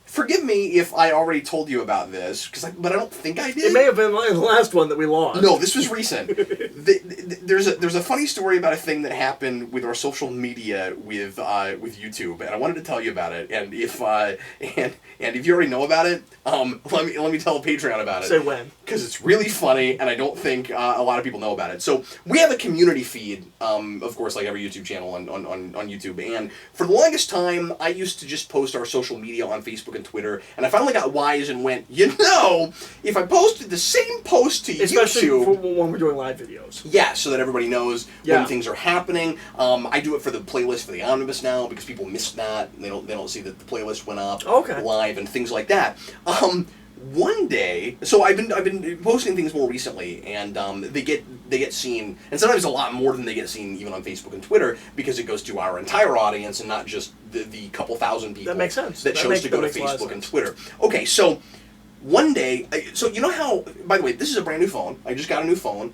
forgive me if I already told you about this, but I don't think I did. It may have been in the last one that we lost. No, this was recent. There's a funny story about a thing that happened with our social media with YouTube, and I wanted to tell you about it. And if you already know about it, let me tell a Patreon about it. Say when. Because it's really funny, and I don't think a lot of people know about it. So we have a community feed, of course, like every YouTube channel on YouTube. And for the longest time, I used to just post our social media on Facebook and Twitter. And I finally got wise and went, if I posted the same post to especially YouTube, when we're doing live videos. Yeah, so that everybody knows when things are happening. I do it for the playlist for the Omnibus now because people miss that. They don't see that the playlist went up live and things like that. One day, so I've been posting things more recently, and they get seen, and sometimes a lot more than they get seen even on Facebook and Twitter because it goes to our entire audience and not just the couple thousand people that makes sense. that chose to go to Facebook and Twitter. Okay, so one day, so you know how? By the way, this is a brand new phone. I just got a new phone.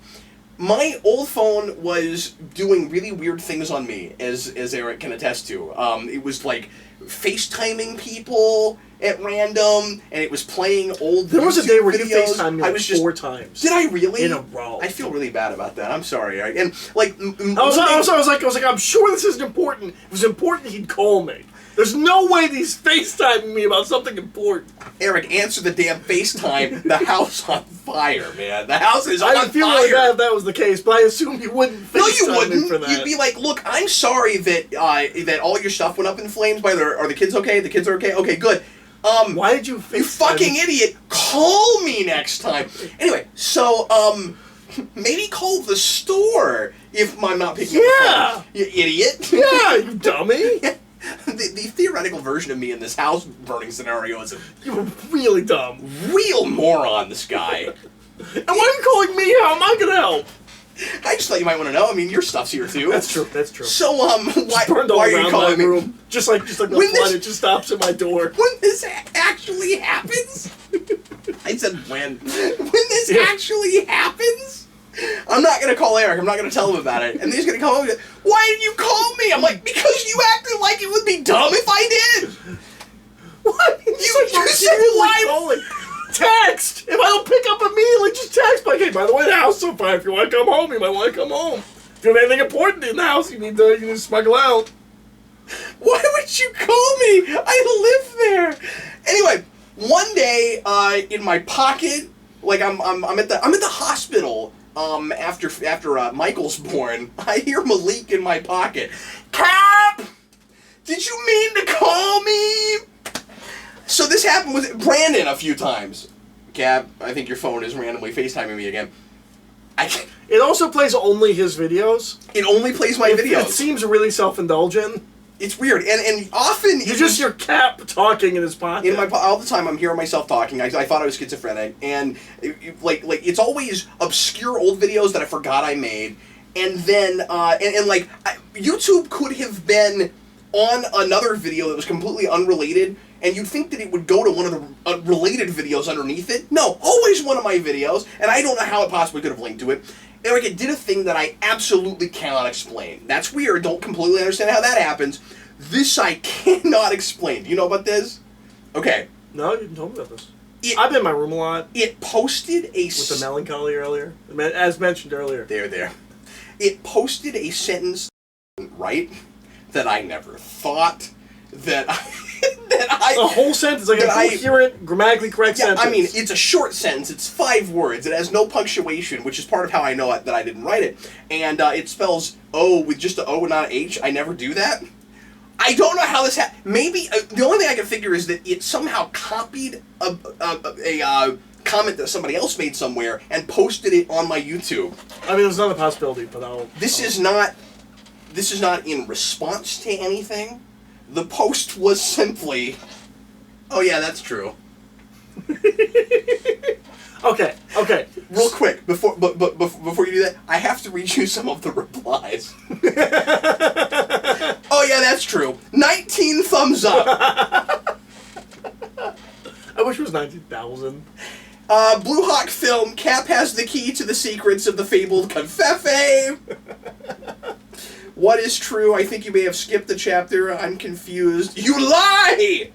My old phone was doing really weird things on me, as Eric can attest to. It was like FaceTiming people at random, and it was playing old. There was YouTube a day where videos. you FaceTimed me like 4 times. Did I really? In a row. I feel really bad about that. I'm sorry, Eric. And like, I was like, I'm sure this isn't important. If it was important, he'd call me. There's no way he's FaceTiming me about something important. Eric, answer the damn FaceTime. The house on fire, man. The house is on fire. I'd feel really bad if that was the case, but I assume you wouldn't FaceTime me for that. You'd be like, look, I'm sorry that all your stuff went up in flames. Are the kids okay? The kids are okay? Okay, good. Why did you FaceTime? You fucking idiot. Call me next time. Anyway, so, maybe call the store if I'm not picking up the phone. You idiot. Yeah, you dummy. The theoretical version of me in this house burning scenario is You were really dumb. real moron, this guy. And why are you calling me? How am I going to help? I just thought you might want to know. I mean, your stuff's here too. That's true. So, why burned all are you around calling my me? room? Just like the flood, it just stops at my door. When this actually happens? I said when. When this actually happens? I'm not going to call Eric. I'm not going to tell him about it. And he's going to call me. Why did you call me? I'm like, because you acted like it would be dumb if I did. What? You said why? Calling. Text! If I don't pick up immediately, just text. Like, hey, by the way, the house is on fire. If you want to come home, you might want to come home. If you have anything important in the house, you need to smuggle out. Why would you call me? I live there. Anyway, one day, in my pocket, like I'm at the hospital. After Michael's born, I hear Malik in my pocket. Cap! Did you mean to call me? So this happened with Brandon a few times. Cap, I think your phone is randomly FaceTiming me again. It also plays only his videos. It only plays my videos. It seems really self-indulgent. It's weird, and often it's just your Cap talking in his pocket. All the time, I'm hearing myself talking. I thought I was schizophrenic, and like it's always obscure old videos that I forgot I made, and then YouTube could have been on another video that was completely unrelated, and you'd think that it would go to one of the related videos underneath it. No, always one of my videos, and I don't know how it possibly could have linked to it. Eric, it did a thing that I absolutely cannot explain. That's weird. Don't completely understand how that happens. This I cannot explain. Do you know about this? Okay. No, you didn't tell me about this. I've been in my room a lot. It posted a... With the melancholy earlier. As mentioned earlier. There. It posted a sentence, right, that I never thought that I... A whole sentence, like a coherent, grammatically correct sentence. I mean, it's a short sentence. It's 5 words. It has no punctuation, which is part of how I know that I didn't write it. And it spells O with just an O and not an H. I never do that. I don't know how this happened. Maybe the only thing I can figure is that it somehow copied a comment that somebody else made somewhere and posted it on my YouTube. I mean, there's another possibility, but This is not in response to anything. The post was simply, "Oh yeah, that's true." Okay. Real quick, before you do that, I have to read you some of the replies. "Oh yeah, that's true. 19 thumbs up." I wish it was 19,000. Blue Hawk Film, Cap has the key to the secrets of the fabled Confefe. What is true? I think you may have skipped the chapter. I'm confused. You lie!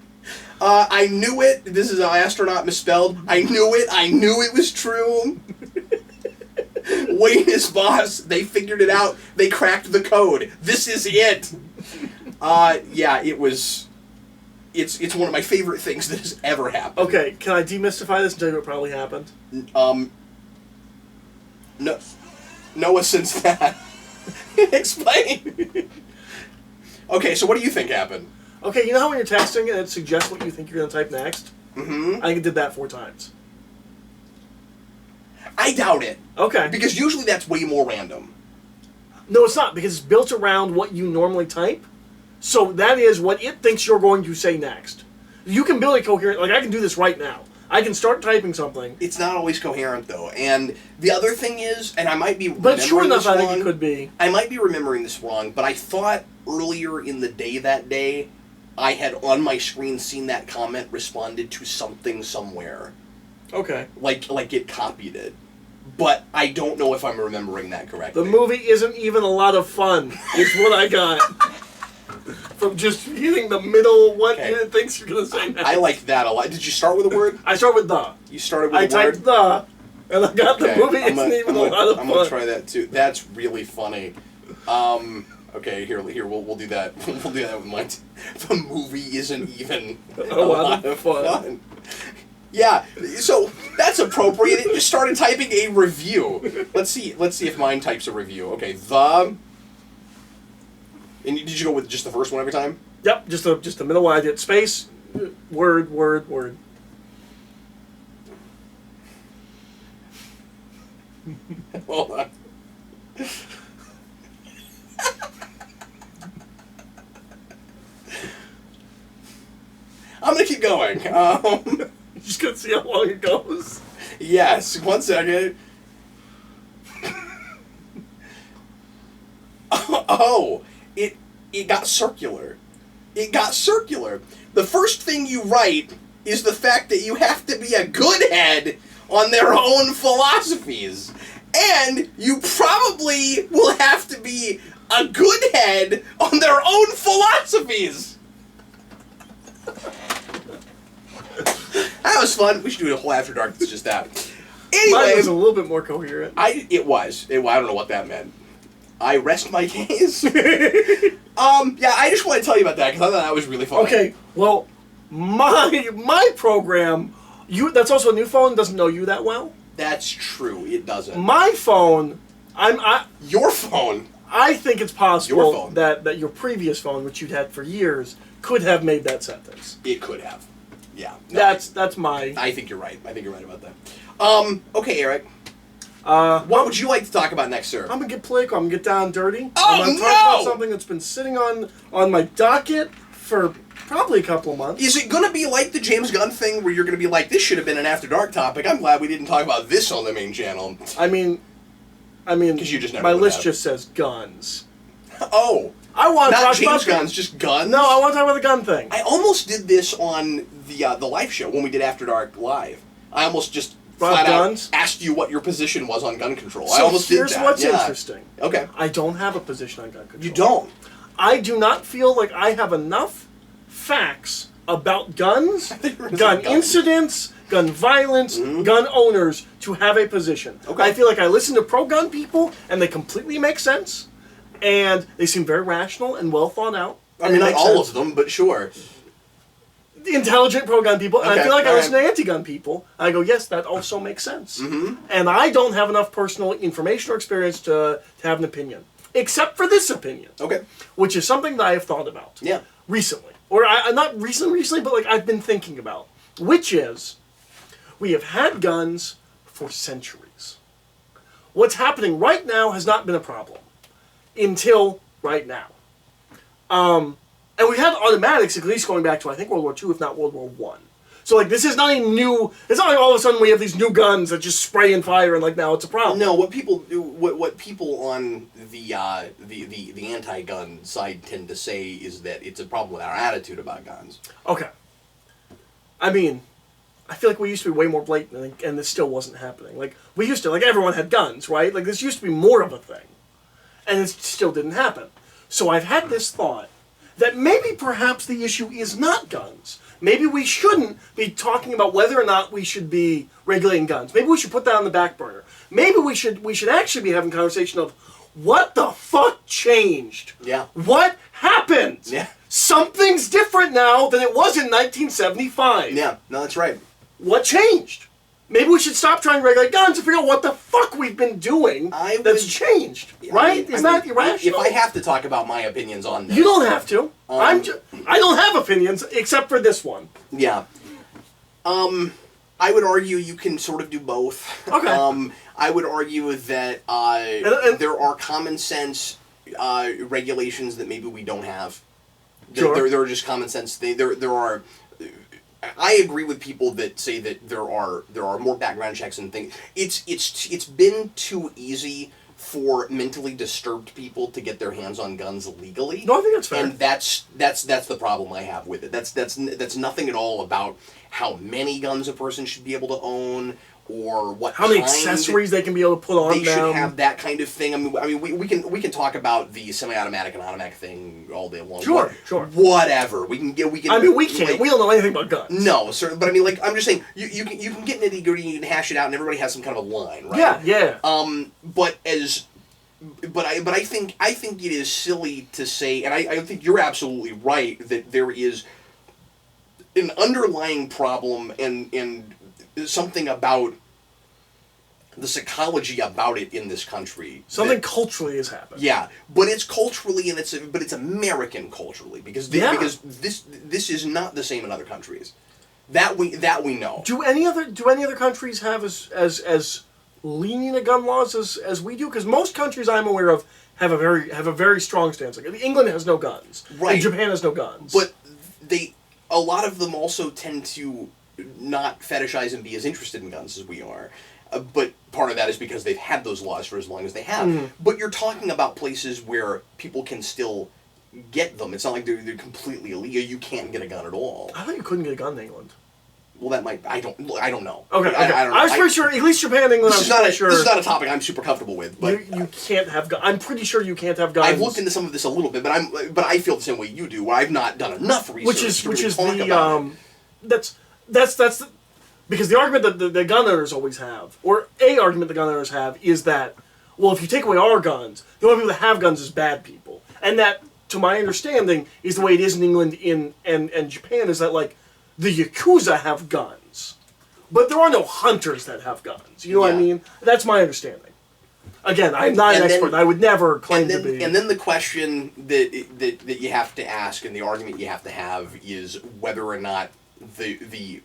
I knew it. This is an astronaut misspelled. I knew it. I knew it was true. Wayne is boss. They figured it out. They cracked the code. This is it. Yeah, it was... It's one of my favorite things that has ever happened. Okay, can I demystify this and tell you what probably happened? No, since that. Explain. Okay, so what do you think happened? Okay, you know how when you're texting and it suggests what you think you're going to type next? Mm-hmm. I think it did that 4 times. I doubt it. Okay. Because usually that's way more random. No, it's not, because it's built around what you normally type. So that is what it thinks you're going to say next. You can build a coherent... Like, I can do this right now. I can start typing something. It's not always coherent, though. And the other thing is, and I might be But sure enough, I think wrong, it could be. I might be remembering this wrong, but I thought earlier in the day that day, I had on my screen seen that comment responded to something somewhere. Okay. Like it copied it. But I don't know if I'm remembering that correctly. The movie isn't even a lot of fun, is what I got. From just hitting the middle, what it thinks you're going to say next. I like that a lot. Did you start with a word? I start with the. You started with a word? I typed the, and I got the movie isn't even a lot of fun. I'm going to try that too. That's really funny. Okay, here, we'll do that. We'll do that with mine. The movie isn't even a lot of fun. Yeah, so that's appropriate. It just started typing a review. Let's see if mine types a review. Okay, the... And did you go with just the first one every time? Yep, just the middle one. I did space, word. Hold on. I'm gonna keep going. You're just gonna see how long it goes. Yes, 1 second. Oh, it got circular. It got circular. The first thing you write is the fact that you have to be a good head on their own philosophies. And you probably will have to be a good head on their own philosophies. That was fun. We should do a whole After Dark that's just that. Anyway, Mine was a little bit more coherent. It was. I don't know what that meant. I rest my case. Yeah, I just want to tell you about that because I thought that was really fun. Okay, well, my program, that's also a new phone, doesn't know you that well. That's true. It doesn't. My phone, Your phone. I think it's possible Your phone. that your previous phone, which you'd had for years, could have made that sentence. It could have. Yeah. No, that's my... I think you're right. I think you're right about that. Okay, Eric. What would you like to talk about next, sir? I'm gonna get political. I'm gonna get down and dirty. Oh, I'm gonna talk about something that's been sitting on my docket for probably a couple of months. Is it gonna be like the James Gunn thing where you're gonna be like, this should have been an After Dark topic. I'm glad we didn't talk about this on the main channel. I mean, because you just never my would list have. just says guns. Oh. I want to Not talk James about Guns, just guns? No, I want to talk about the gun thing. I almost did this on the live show when we did After Dark Live. I almost just flat out asked you what your position was on gun control. So I almost did that. here's what's interesting. Okay. I don't have a position on gun control. You don't? I do not feel like I have enough facts about guns, gun incidents, gun violence, gun owners to have a position. Okay. I feel like I listen to pro-gun people, and they completely make sense, and they seem very rational and well thought out. I mean, not all of them, but sure. The intelligent pro-gun people, and Okay, I feel like I all listen right. to anti-gun people, and I go, yes, that also makes sense. Mm-hmm. And I don't have enough personal information or experience to have an opinion. Except for this opinion. Okay. Which is something that I have thought about. Yeah. recently, or not recently, but like I've been thinking about, which is we have had guns for centuries. What's happening right now has not been a problem until right now. And we had automatics at least going back to, I think, World War II, if not World War I. So, like, this is not a new... It's not like all of a sudden we have these new guns that just spray and fire and, like, now it's a problem. No, what people do, what people on the anti-gun side tend to say is that it's a problem with our attitude about guns. Okay. I mean, I feel like we used to be way more blatant, and this still wasn't happening. Like, we used to, like, everyone had guns, right? Like, this used to be more of a thing. And it still didn't happen. So I've had this thought that maybe perhaps the issue is not guns. Maybe we shouldn't be talking about whether or not we should be regulating guns. Maybe we should put that on the back burner. Maybe we should actually be having a conversation of what the fuck changed? Yeah. What happened? Yeah. Something's different now than it was in 1975. Yeah, no, that's right. What changed? Maybe we should stop trying to regulate guns and figure out what the fuck we've been doing that's changed, right? Isn't that irrational? If I have to talk about my opinions on this... You don't have to. I don't have opinions except for this one. Yeah. I would argue you can sort of do both. Okay. I would argue that there are common sense regulations that maybe we don't have. Sure. There are just common sense. There are... I agree with people that say that there are more background checks and things. It's been too easy for mentally disturbed people to get their hands on guns legally. No, I think that's fair. And that's the problem I have with it. That's nothing at all about how many guns a person should be able to own or what how many accessories they can be able to put on they them. should have that kind of thing. I mean, we can talk about the semi-automatic and automatic thing all day long. Sure. Whatever. We can. I mean, we can't. Like, we don't know anything about guns. No, sir. But I mean, like, I'm just saying, you can get nitty gritty, you can hash it out, and everybody has some kind of a line, right? Yeah. But I think it is silly to say, and I think you're absolutely right that there is an underlying problem and something about the psychology about it in this country. Something culturally has happened. Yeah, but it's culturally and it's American culturally because this is not the same in other countries. That we know. Do any other countries have as lenient a gun laws as we do? Because most countries I'm aware of have a very strong stance. Like England has no guns. Right. And Japan has no guns. But a lot of them also tend to not fetishize and be as interested in guns as we are. But part of that is because they've had those laws for as long as they have. Mm. But you're talking about places where people can still get them. It's not like they're completely illegal. You can't get a gun at all. I thought you couldn't get a gun in England. Well, that might... I don't know. Okay. I don't know. I was pretty sure, at least Japan and England, This is not a topic I'm super comfortable with, but... You can't have guns. I'm pretty sure you can't have guns. I've looked into some of this a little bit, but I feel the same way you do, where I've not done enough research which is talk about it. That's because the argument that the gun owners always have, or a argument the gun owners have, is that, well, if you take away our guns, the only people that have guns is bad people. And that, to my understanding, is the way it is in England and Japan, is that, like, the Yakuza have guns. But there are no hunters that have guns. You know what I mean? That's my understanding. Again, I'm not an expert, and I would never claim to be. And then the question that you have to ask, and the argument you have to have, is whether or not the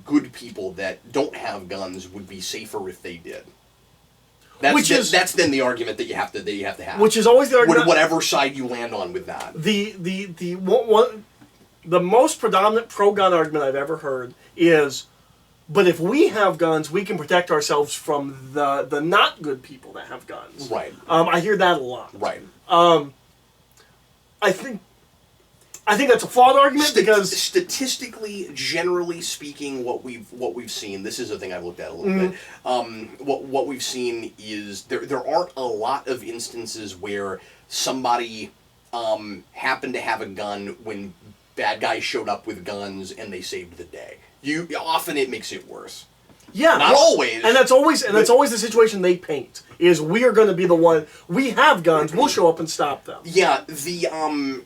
good people that don't have guns would be safer if they did. That's then the argument that you have to have. Which is always the argument. Whatever side you land on with that. The most predominant pro-gun argument I've ever heard is, but if we have guns, we can protect ourselves from the not good people that have guns. Right. I hear that a lot. Right. I think that's a flawed argument because statistically, generally speaking, what we've seen, this is a thing I've looked at a little bit. What we've seen is there aren't a lot of instances where somebody happened to have a gun when bad guys showed up with guns and they saved the day. Often it makes it worse. Yeah, not always. And that's always the situation they paint. Is we are going to be the one. We have guns. We'll show up and stop them. Yeah, the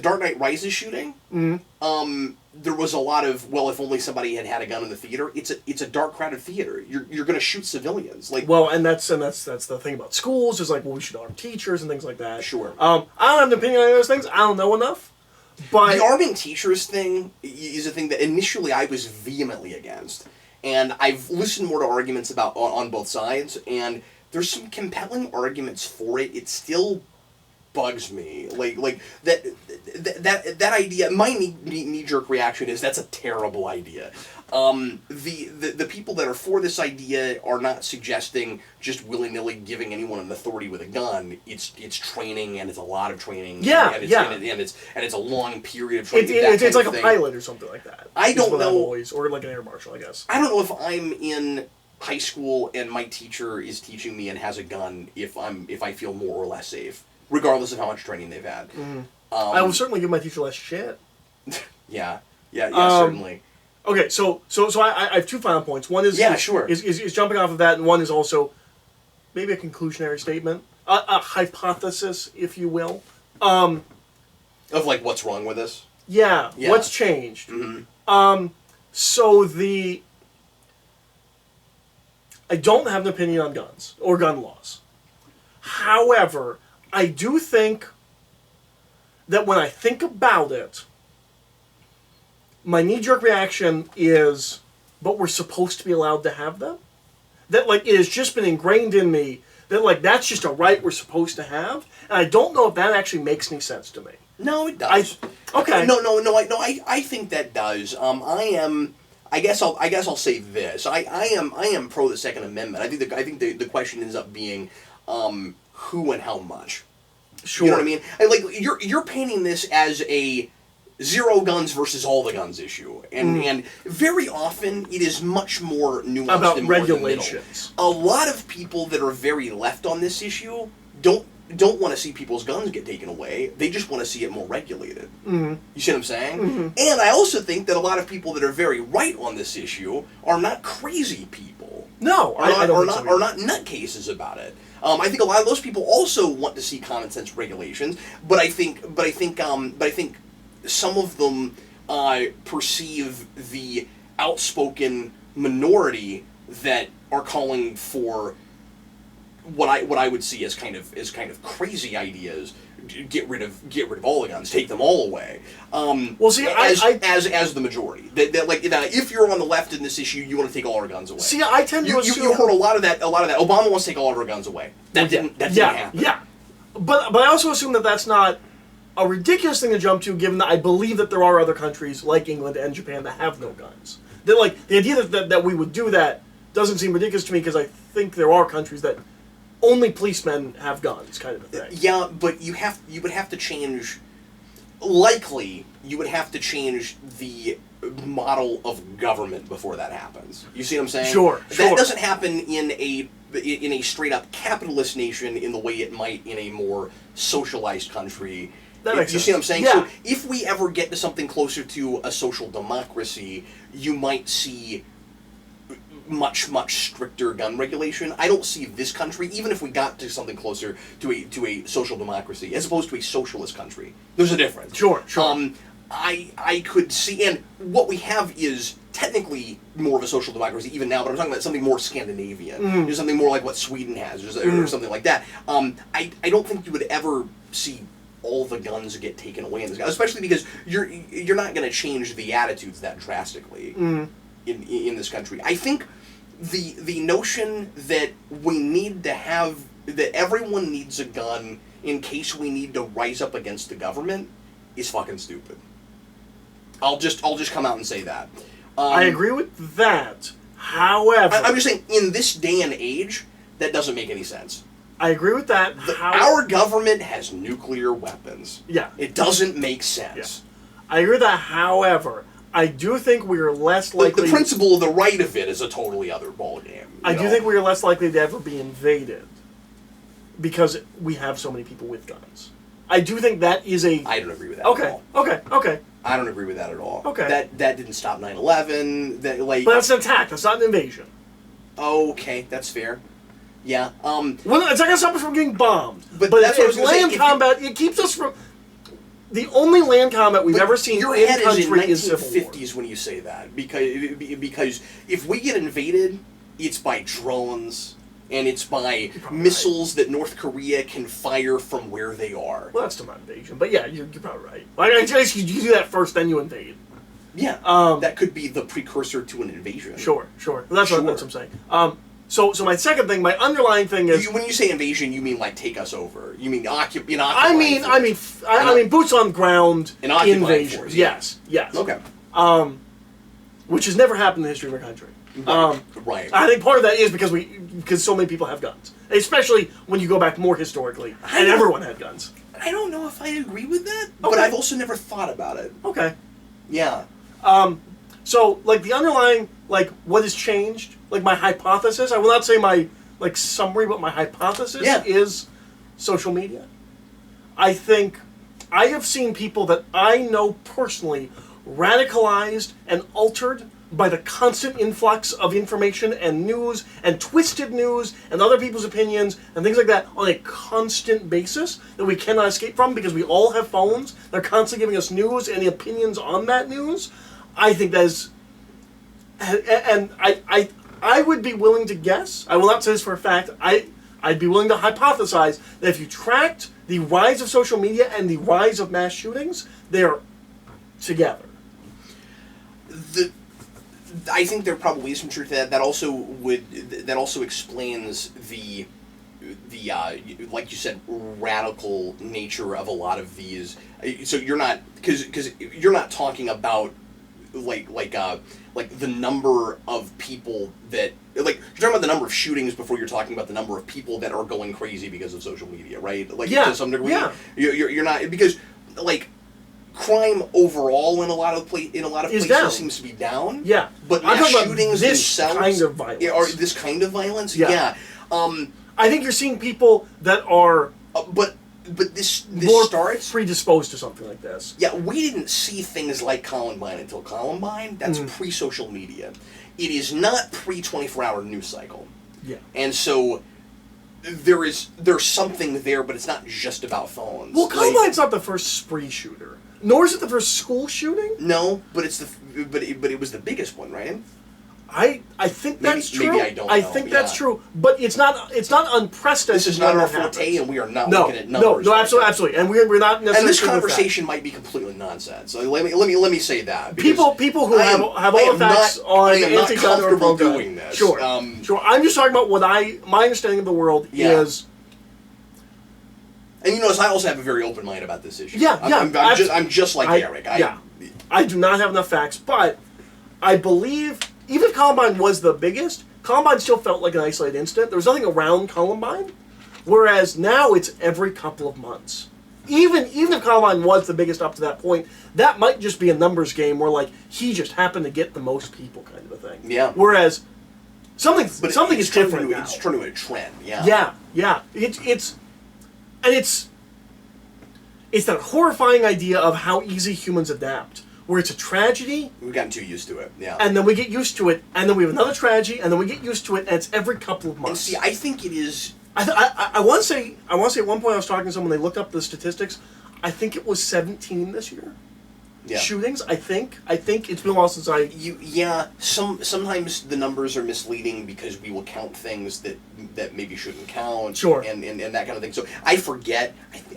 Dark Knight Rises shooting. There was a lot of, well, if only somebody had a gun in the theater. It's a dark, crowded theater. You're going to shoot civilians. Like, well, and that's the thing about schools is like, well, we should arm teachers and things like that. Sure. I don't have an opinion on those things. I don't know enough. But the arming teachers thing is a thing that initially I was vehemently against, and I've listened more to arguments about on both sides, and there's some compelling arguments for it. It still bugs me, like that idea. My knee jerk reaction is that's a terrible idea. The people that are for this idea are not suggesting just willy-nilly giving anyone an authority with a gun. It's training, and it's a lot of training. Yeah, and it's a long period of training. It's like a pilot or something like that. I don't know, or like an air marshal, I guess. I don't know if I'm in high school and my teacher is teaching me and has a gun if I feel more or less safe, regardless of how much training they've had. Mm-hmm. I will certainly give my teacher less shit. Yeah, certainly. Okay, so I have two final points. One is is jumping off of that, and one is also maybe a conclusionary statement, a hypothesis, if you will, of like what's wrong with us. Yeah. What's changed? Mm-hmm. So I don't have an opinion on guns or gun laws. However, I do think that when I think about it, my knee-jerk reaction is, but we're supposed to be allowed to have them? That, like, it has just been ingrained in me that, like, that's just a right we're supposed to have, and I don't know if that actually makes any sense to me. No, it does. Okay. I think that does. I guess I'll say this. I am pro the Second Amendment. I think the question ends up being who and how much. Sure. You know what I mean? Like you're painting this as a zero guns versus all the guns issue, and very often it is much more nuanced about and more regulations. A lot of people that are very left on this issue don't want to see people's guns get taken away. They just want to see it more regulated. Mm-hmm. You see what I'm saying? Mm-hmm. And I also think that a lot of people that are very right on this issue are not crazy people. No, I don't think so are not nutcases about it. I think a lot of those people also want to see common sense regulations, but I think some of them perceive the outspoken minority that are calling for what I would see as kind of crazy ideas. Get rid of all the guns, take them all away. Well, see, as the majority, that like if you're on the left in this issue, you want to take all our guns away. See, I tend to assume you heard a lot of that. Obama wants to take all of our guns away. That didn't happen. Yeah, but I also assume that that's not a ridiculous thing to jump to, given that I believe that there are other countries like England and Japan that have no guns. That like the idea that we would do that doesn't seem ridiculous to me, because I think there are countries that only policemen have guns, kind of a thing. Yeah, but you would have to change. Likely, you would have to change the model of government before that happens. You see what I'm saying? Sure. That doesn't happen in a straight up capitalist nation in the way it might in a more socialized country. That makes sense. You see what I'm saying? Yeah. So if we ever get to something closer to a social democracy, you might see much stricter gun regulation. I don't see this country, even if we got to something closer to a social democracy as opposed to a socialist country. There's a difference. Sure. I could see, and what we have is technically more of a social democracy even now, but I'm talking about something more Scandinavian, something more like what Sweden has, or something like that. I don't think you would ever see all the guns get taken away in this, especially because you're not going to change the attitudes that drastically in this country. I think the notion that we need to have, that everyone needs a gun in case we need to rise up against the government is fucking stupid. I'll just come out and say that. I agree with that. However, I'm just saying, in this day and age, that doesn't make any sense. I agree with that. Our government has nuclear weapons. Yeah. It doesn't make sense. Yeah. I agree with that. However, I do think we are less likely. The principle of the right of it is a totally other ballgame. I do think we are less likely to ever be invaded because we have so many people with guns. I do think that is a. I don't agree with that at all. Okay. I don't agree with that at all. Okay. That didn't stop 9/11. But that's an attack. That's not an invasion. Okay, that's fair. Yeah. Well, it's not going to stop us from getting bombed. But if that's what I was gonna land say, combat, it keeps us from. The only land combat we've ever seen your in head country is Civil War. 1950s when you say that, because if we get invaded, it's by drones, and it's by missiles that North Korea can fire from where they are. Well, that's still not invasion, but yeah, you're probably right. I guess you do that first, then you invade. Yeah, that could be the precursor to an invasion. Sure. Well, that's what I'm saying. So my second thing, my underlying thing is when you say invasion, you mean like take us over. You mean occupy. I mean boots on ground invasion. Force, yes. Okay. Which has never happened in the history of our country. Right. I think part of that is because so many people have guns, especially when you go back more historically, and everyone had guns. I don't know if I agree with that, but I've also never thought about it. Okay. Yeah. So, like, the underlying, like, what has changed, like, my hypothesis, I will not say my, like, summary, but my hypothesis is social media. I think I have seen people that I know personally radicalized and altered by the constant influx of information and news and twisted news and other people's opinions and things like that on a constant basis that we cannot escape from because we all have phones. They're constantly giving us news and the opinions on that news. I think that is, and I would be willing to guess, I will not say this for a fact, I'd be willing to hypothesize that if you tracked the rise of social media and the rise of mass shootings, they are together. I think there probably is some truth to that. That also explains the like you said, radical nature of a lot of these. So you're not because you're not talking about like the number of people that you're talking about the number of shootings before you're talking about the number of people that are going crazy because of social media, right? Like to some degree, you're not because like. Crime overall in a lot of places down. seems to be down. Yeah, but I'm mass talking shootings about this themselves kind of violence. are this kind of violence. Yeah. I think you're seeing people that are but this more starts predisposed to something like this. Yeah, we didn't see things like Columbine until Columbine. That's pre-social media. It is not pre-24-hour news cycle. Yeah, and so. There's something there, but it's not just about phones. Well, Columbine's not the first spree shooter, nor is it the first school shooting. No, but but it was the biggest one, right? I think that's true. Maybe I don't know. I think that's true, but it's not unprecedented. This is not our forte, and we are not looking at numbers. No, absolutely, and we're not necessarily. And this conversation might be completely nonsense. So let me say that people who have all the facts on anti-gun or pro-gun. Doing this. Sure. I'm just talking about what my understanding of the world is. And you notice I also have a very open mind about this issue. I'm just like Eric. I do not have enough facts, but I believe. Even if Columbine was the biggest, Columbine still felt like an isolated incident. There was nothing around Columbine, whereas now it's every couple of months. Even if Columbine was the biggest up to that point, that might just be a numbers game where like he just happened to get the most people kind of a thing. Yeah. Whereas something is different now. It's turning into a trend. Yeah. Yeah. It's that horrifying idea of how easy humans adapt. Where it's a tragedy. We've gotten too used to it, yeah. And then we get used to it, and then we have another tragedy, and then we get used to it, and it's every couple of months. And see, I think it is... I want to say at one point I was talking to someone, they looked up the statistics, I think it was 17 this year. Yeah. Shootings, I think it's been a while since sometimes the numbers are misleading because we will count things that maybe shouldn't count. Sure. And that kind of thing. So I forget.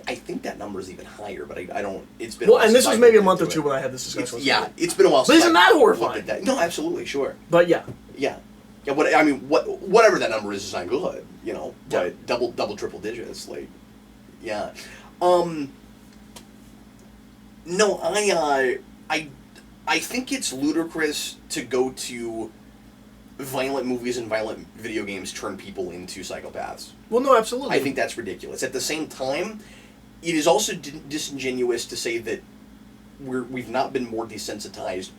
I think that number is even higher, but I don't. It's been. Well, and this was maybe a month or two when I had this discussion. It's been a while. But isn't that horrifying? That. No, absolutely, sure. But yeah. Whatever that number is not good. But double, triple digits, like, yeah. No, I think it's ludicrous to go to violent movies and violent video games turn people into psychopaths. Well, no, absolutely. I think that's ridiculous. At the same time, it is also disingenuous to say that we've not been more desensitized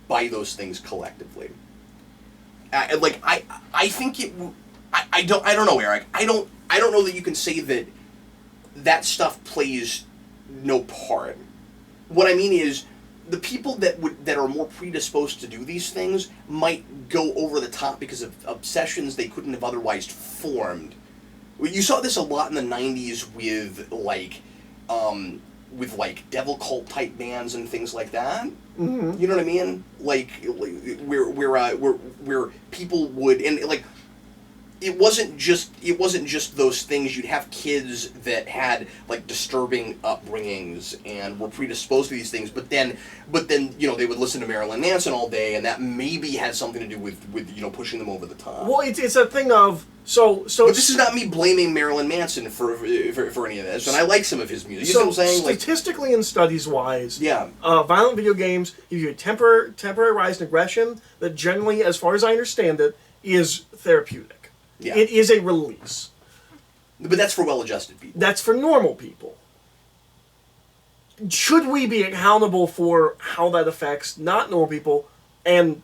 by those things collectively. I think it. I don't know, Eric. I don't know that you can say that stuff plays no part. What I mean is, the people that are more predisposed to do these things might go over the top because of obsessions they couldn't have otherwise formed. You saw this a lot in the '90s with devil cult type bands and things like that. Mm-hmm. You know what I mean? Like where people would, and like it wasn't just those things. You'd have kids that had like disturbing upbringings and were predisposed to these things, but then they would listen to Marilyn Manson all day, and that maybe had something to do with pushing them over the top. Well, it's a thing of so. But this is not me blaming Marilyn Manson for any of this, and I like some of his music. You know what I'm saying? Statistically and studies-wise, yeah, violent video games give you a temporary rise in aggression that generally, as far as I understand it, is therapeutic. Yeah. It is a release. But that's for well-adjusted people. That's for normal people. Should we be accountable for how that affects not normal people? And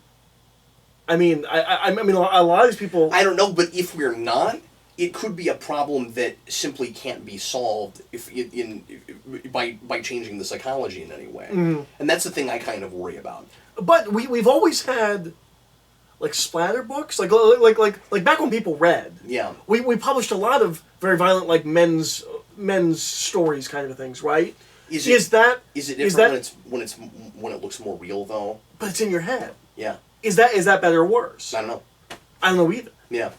I mean, I mean, a lot of these people. I don't know, but if we're not, it could be a problem that simply can't be solved by changing the psychology in any way. Mm-hmm. And that's the thing I kind of worry about. But we've always had like splatter books, like back when people read. Yeah. We published a lot of very violent like men's stories kind of things, right? Is it different when it looks more real though? But it's in your head. Yeah. Is that better or worse? I don't know. I don't know either. Yeah.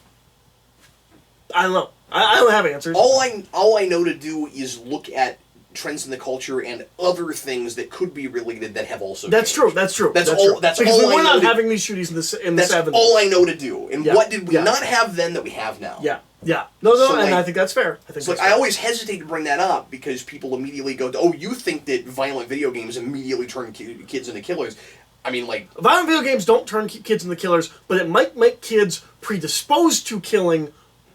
I don't know. I don't have answers. All I know to do is look at trends in the culture and other things that could be related that have also That's changed. true. That's true. That's true. all. That's because all we're I know not to, having these shootings in the that's 70s. all I know to do. And Yeah. what did we Yeah. not have then that we have now? Yeah. Yeah. No, So, and like, I think that's fair. I always hesitate to bring that up because people immediately go, "Oh, you think that violent video games immediately turn kids into killers?" I mean, like, violent video games don't turn kids into killers, but it might make kids predisposed to killing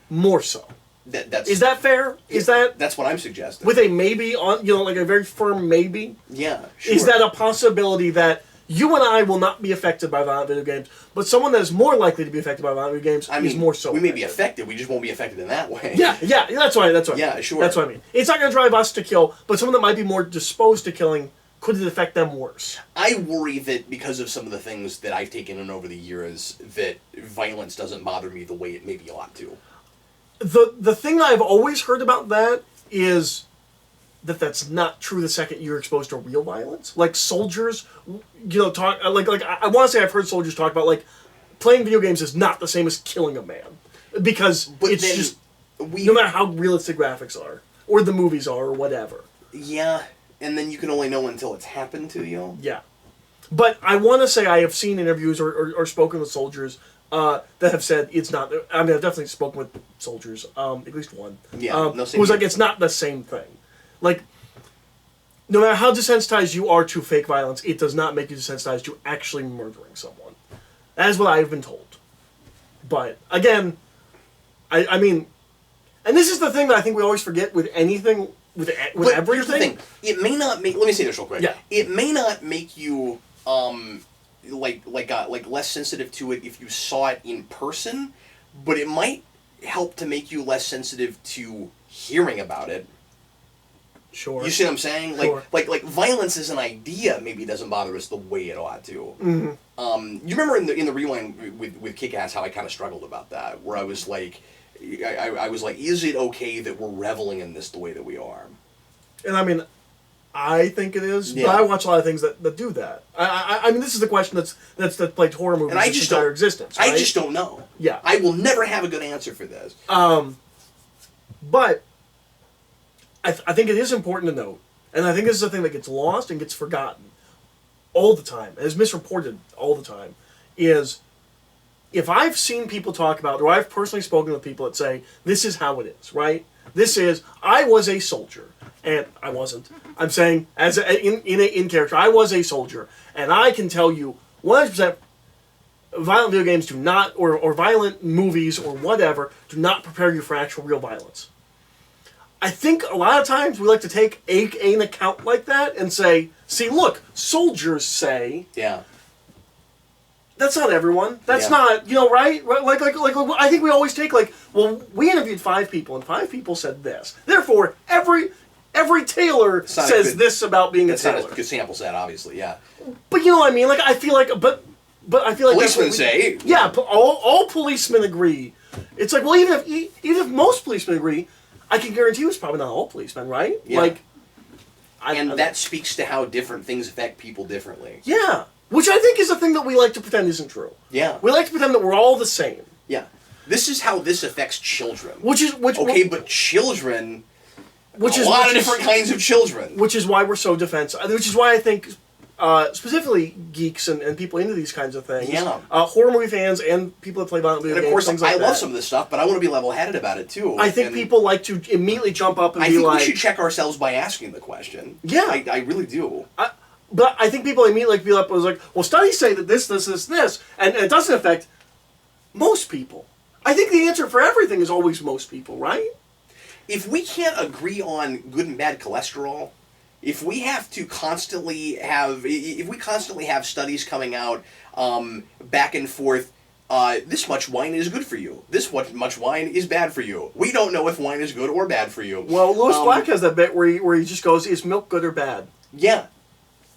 more so. Is that fair? That's what I'm suggesting. With a maybe on, like a very firm maybe? Yeah, sure. Is that a possibility that you and I will not be affected by violent video games, but someone that is more likely to be affected by violent video games is more so? We may be affected, we just won't be affected in that way. Yeah, that's what I mean. Yeah, sure. That's what I mean. It's not going to drive us to kill, but someone that might be more disposed to killing, could it affect them worse? I worry that because of some of the things that I've taken in over the years, that violence doesn't bother me the way it maybe ought to. The thing I've always heard about that is that that's not true the second you're exposed to real violence. Like soldiers, talk like I want to say I've heard soldiers talk about like playing video games is not the same as killing a man because it's just no matter how realistic graphics are or the movies are or whatever. Yeah, and then you can only know until it's happened to you. Yeah, but I want to say I have seen interviews or spoken with soldiers that have said it's not. I mean, I've definitely spoken with soldiers, at least one. Yeah, who was like, it's not the same thing. Like, no matter how desensitized you are to fake violence, it does not make you desensitized to actually murdering someone. That is what I have been told. But again, I mean, and this is the thing that I think we always forget with anything, with everything. Here's the thing. It may not make. Let me say this real quick. Yeah. It may not make you like less sensitive to it if you saw it in person, but it might help to make you less sensitive to hearing about it. Sure. You see what I'm saying? Sure. Like violence as an idea maybe doesn't bother us the way it ought to. Mm-hmm. You remember in the rewind with Kick-Ass how I kind of struggled about that, where I was like, I was like, is it okay that we're reveling in this the way that we are? And I mean, I think it is, Yeah. but I watch a lot of things that do that. I mean, this is the question that's plagued horror movies its entire existence. Right? I just don't know. Yeah. I will never have a good answer for this. But I think it is important to note, and I think this is a thing that gets lost and gets forgotten all the time, and is misreported all the time, is if I've seen people talk about, or I've personally spoken with people that say, this is how it is, right? This is, I was a soldier, and I wasn't. I'm saying, in character, I was a soldier, and I can tell you 100% violent video games do not, or violent movies or whatever, do not prepare you for actual real violence. I think a lot of times we like to take an account like that and say, see, look, soldiers say... Yeah. That's not everyone. That's Yeah. not, right? Like, I think we always take, well, we interviewed 5 people, and 5 people said this. Therefore, every tailor says this about being a tailor. That's not a good sample set, obviously, yeah. But you know what I mean? Like, I feel like, but I feel like... Policemen say... Yeah, all policemen agree. It's like, well, even if most policemen agree, I can guarantee you it's probably not all policemen, right? Yeah. That speaks to how different things affect people differently. Yeah. Which I think is a thing that we like to pretend isn't true. Yeah. We like to pretend that we're all the same. Yeah. This is how this affects children. But children. A lot of different kinds of children. Which is why we're so defensive. Which is why I think, specifically geeks and people into these kinds of things, horror movie fans and people that play violent video games, of course, things like I love some of this stuff, but I want to be level-headed about it too. I think people like to immediately jump up and be like... I think we should check ourselves by asking the question. Yeah. I really do. But I think people immediately feel up and was like, well, studies say that this, and it doesn't affect most people. I think the answer for everything is always most people, right? If we can't agree on good and bad cholesterol, if we constantly have studies coming out back and forth, this much wine is good for you, this much wine is bad for you. We don't know if wine is good or bad for you. Well, Lewis Black has that bit where he just goes, is milk good or bad? Yeah.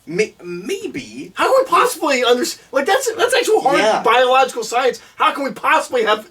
Maybe. How can we possibly understand? Like, that's actual hard biological science. How can we possibly have...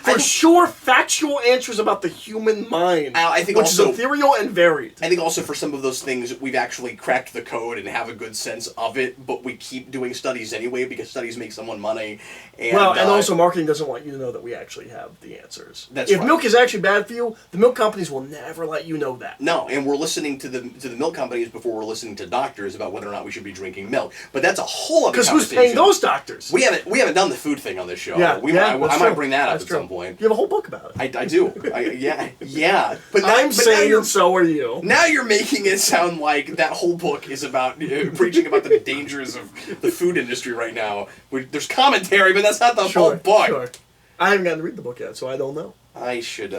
For sure, factual answers about the human mind, I think which also, is ethereal and varied. I think also for some of those things, we've actually cracked the code and have a good sense of it, but we keep doing studies anyway because studies make someone money. And, and also marketing doesn't want you to know that we actually have the answers. That's if right. milk is actually bad for you, the milk companies will never let you know that. No, and we're listening to the milk companies before we're listening to doctors about whether or not we should be drinking milk. But that's a whole other conversation. Because who's paying those doctors? We haven't done the food thing on this show. Yeah, I might bring that up at some point. You have a whole book about it. I do. Yeah. But I'm saying, and so are you. Now you're making it sound like that whole book is about preaching about the dangers of the food industry right now. There's commentary, but that's not the whole book. Sure. I haven't gotten to read the book yet, so I don't know. I should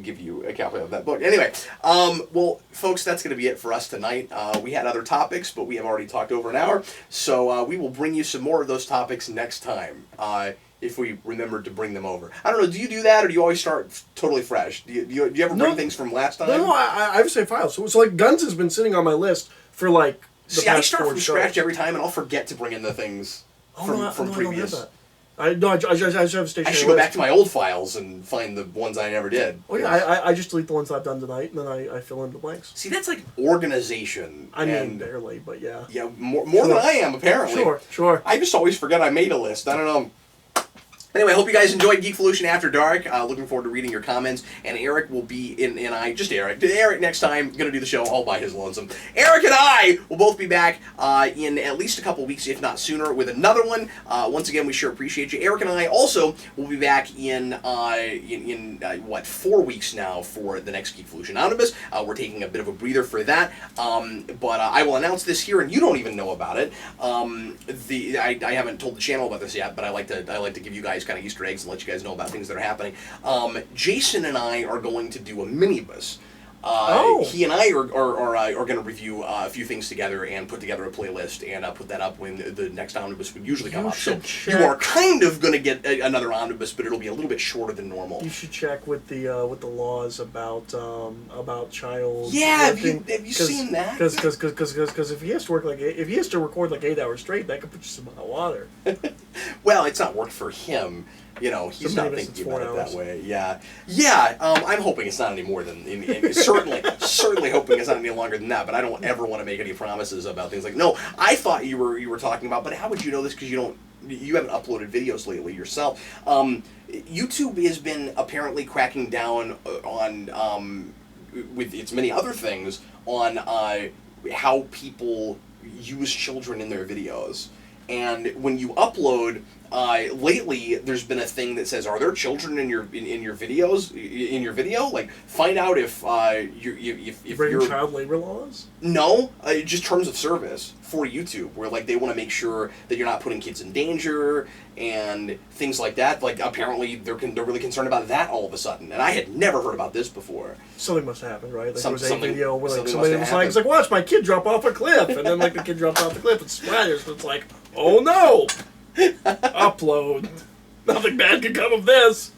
give you a copy of that book. Anyway, well, folks, that's going to be it for us tonight. We had other topics, but we have already talked over an hour, so we will bring you some more of those topics next time. If we remember to bring them over. I don't know, do you do that, or do you always start totally fresh? Do you ever bring things from last time? No, I have saved files. So like, Guns has been sitting on my list for like the past I start 4 from scratch every time, and I'll forget to bring in the things from previous. I just have a stationary I should go back to my old files and find the ones I never did. Oh yeah, I just delete the ones I've done tonight, and then I fill in the blanks. See, that's like organization. I mean, barely, but yeah. Yeah, more than I am, apparently. Sure. I just always forget I made a list. I don't know. Anyway, I hope you guys enjoyed Geekvolution After Dark. Looking forward to reading your comments. And Eric will be Eric next time, going to do the show all by his lonesome. Eric and I will both be back in at least a couple weeks, if not sooner, with another one. Once again, we sure appreciate you. Eric and I also will be back in 4 weeks now for the next Geekvolution Omnibus. We're taking a bit of a breather for that. But I will announce this here, and you don't even know about it. I haven't told the channel about this yet, but I like to give you guys kind of Easter eggs and let you guys know about things that are happening. Jason and I are going to do a minibus. He and I are going to review a few things together and put together a playlist and put that up when the next omnibus would usually come up. So you are kind of going to get another omnibus, but it'll be a little bit shorter than normal. You should check with the laws about child. Yeah, have you seen that? Because if he has to record like 8 hours straight, that could put you some hot water. Well, it's not worked for him. You know, he's not thinking about it that way. Yeah. I'm hoping it's not any more than certainly hoping it's not any longer than that. But I don't ever want to make any promises about things like. No, I thought you were talking about. But how would you know this? Because you haven't uploaded videos lately yourself. YouTube has been apparently cracking down on with its many other things on how people use children in their videos. And when you upload, lately there's been a thing that says, "Are there children in your videos? In your video, like find out if you're breaking child labor laws." No, just terms of service for YouTube, where like they want to make sure that you're not putting kids in danger and things like that. Like apparently they're really concerned about that all of a sudden, and I had never heard about this before. Something must have happened, right? Like there was a video where like somebody was like, "Watch my kid drop off a cliff," and then like the kid drops off the cliff and splatters. It's like, oh no! Upload. Nothing bad could come of this.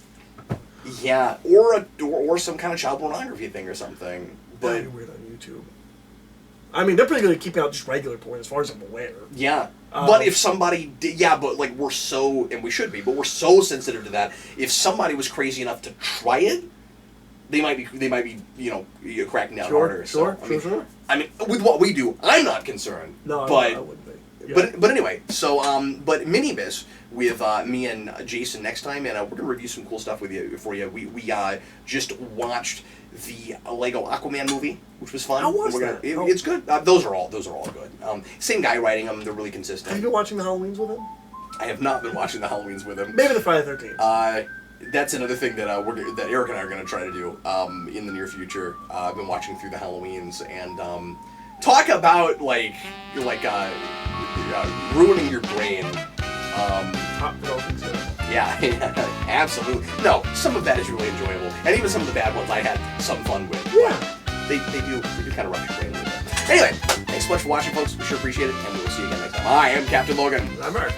Yeah, or some kind of child pornography thing or something. But that'd be weird on YouTube. I mean, they're pretty good at keeping out just regular porn, as far as I'm aware. Yeah, but if somebody did, but like we're so, and we should be, but we're so sensitive to that. If somebody was crazy enough to try it, they might be, cracking down harder. Sure. I mean, with what we do, I'm not concerned. No, but I wouldn't be. Yeah. But anyway, so but Minibus with me and Jason next time, and we're gonna review some cool stuff for you. We just watched the Lego Aquaman movie, which was fun. How was that? that? It's good. Those are all good. Same guy writing them. They're really consistent. Have you been watching the Halloweens with him? I have not been watching the Halloweens with him. Maybe the Friday the 13th. That's another thing that that Eric and I are going to try to do in the near future. I've been watching through the Halloweens and talk about ruining your brain. Yeah, absolutely. No, some of that is really enjoyable, and even some of the bad ones I had some fun with. Yeah, they do kind of rush your brain a little bit. Anyway, thanks so much for watching, folks. We sure appreciate it, and we will see you again next time. I am Captain Logan. I'm Mark.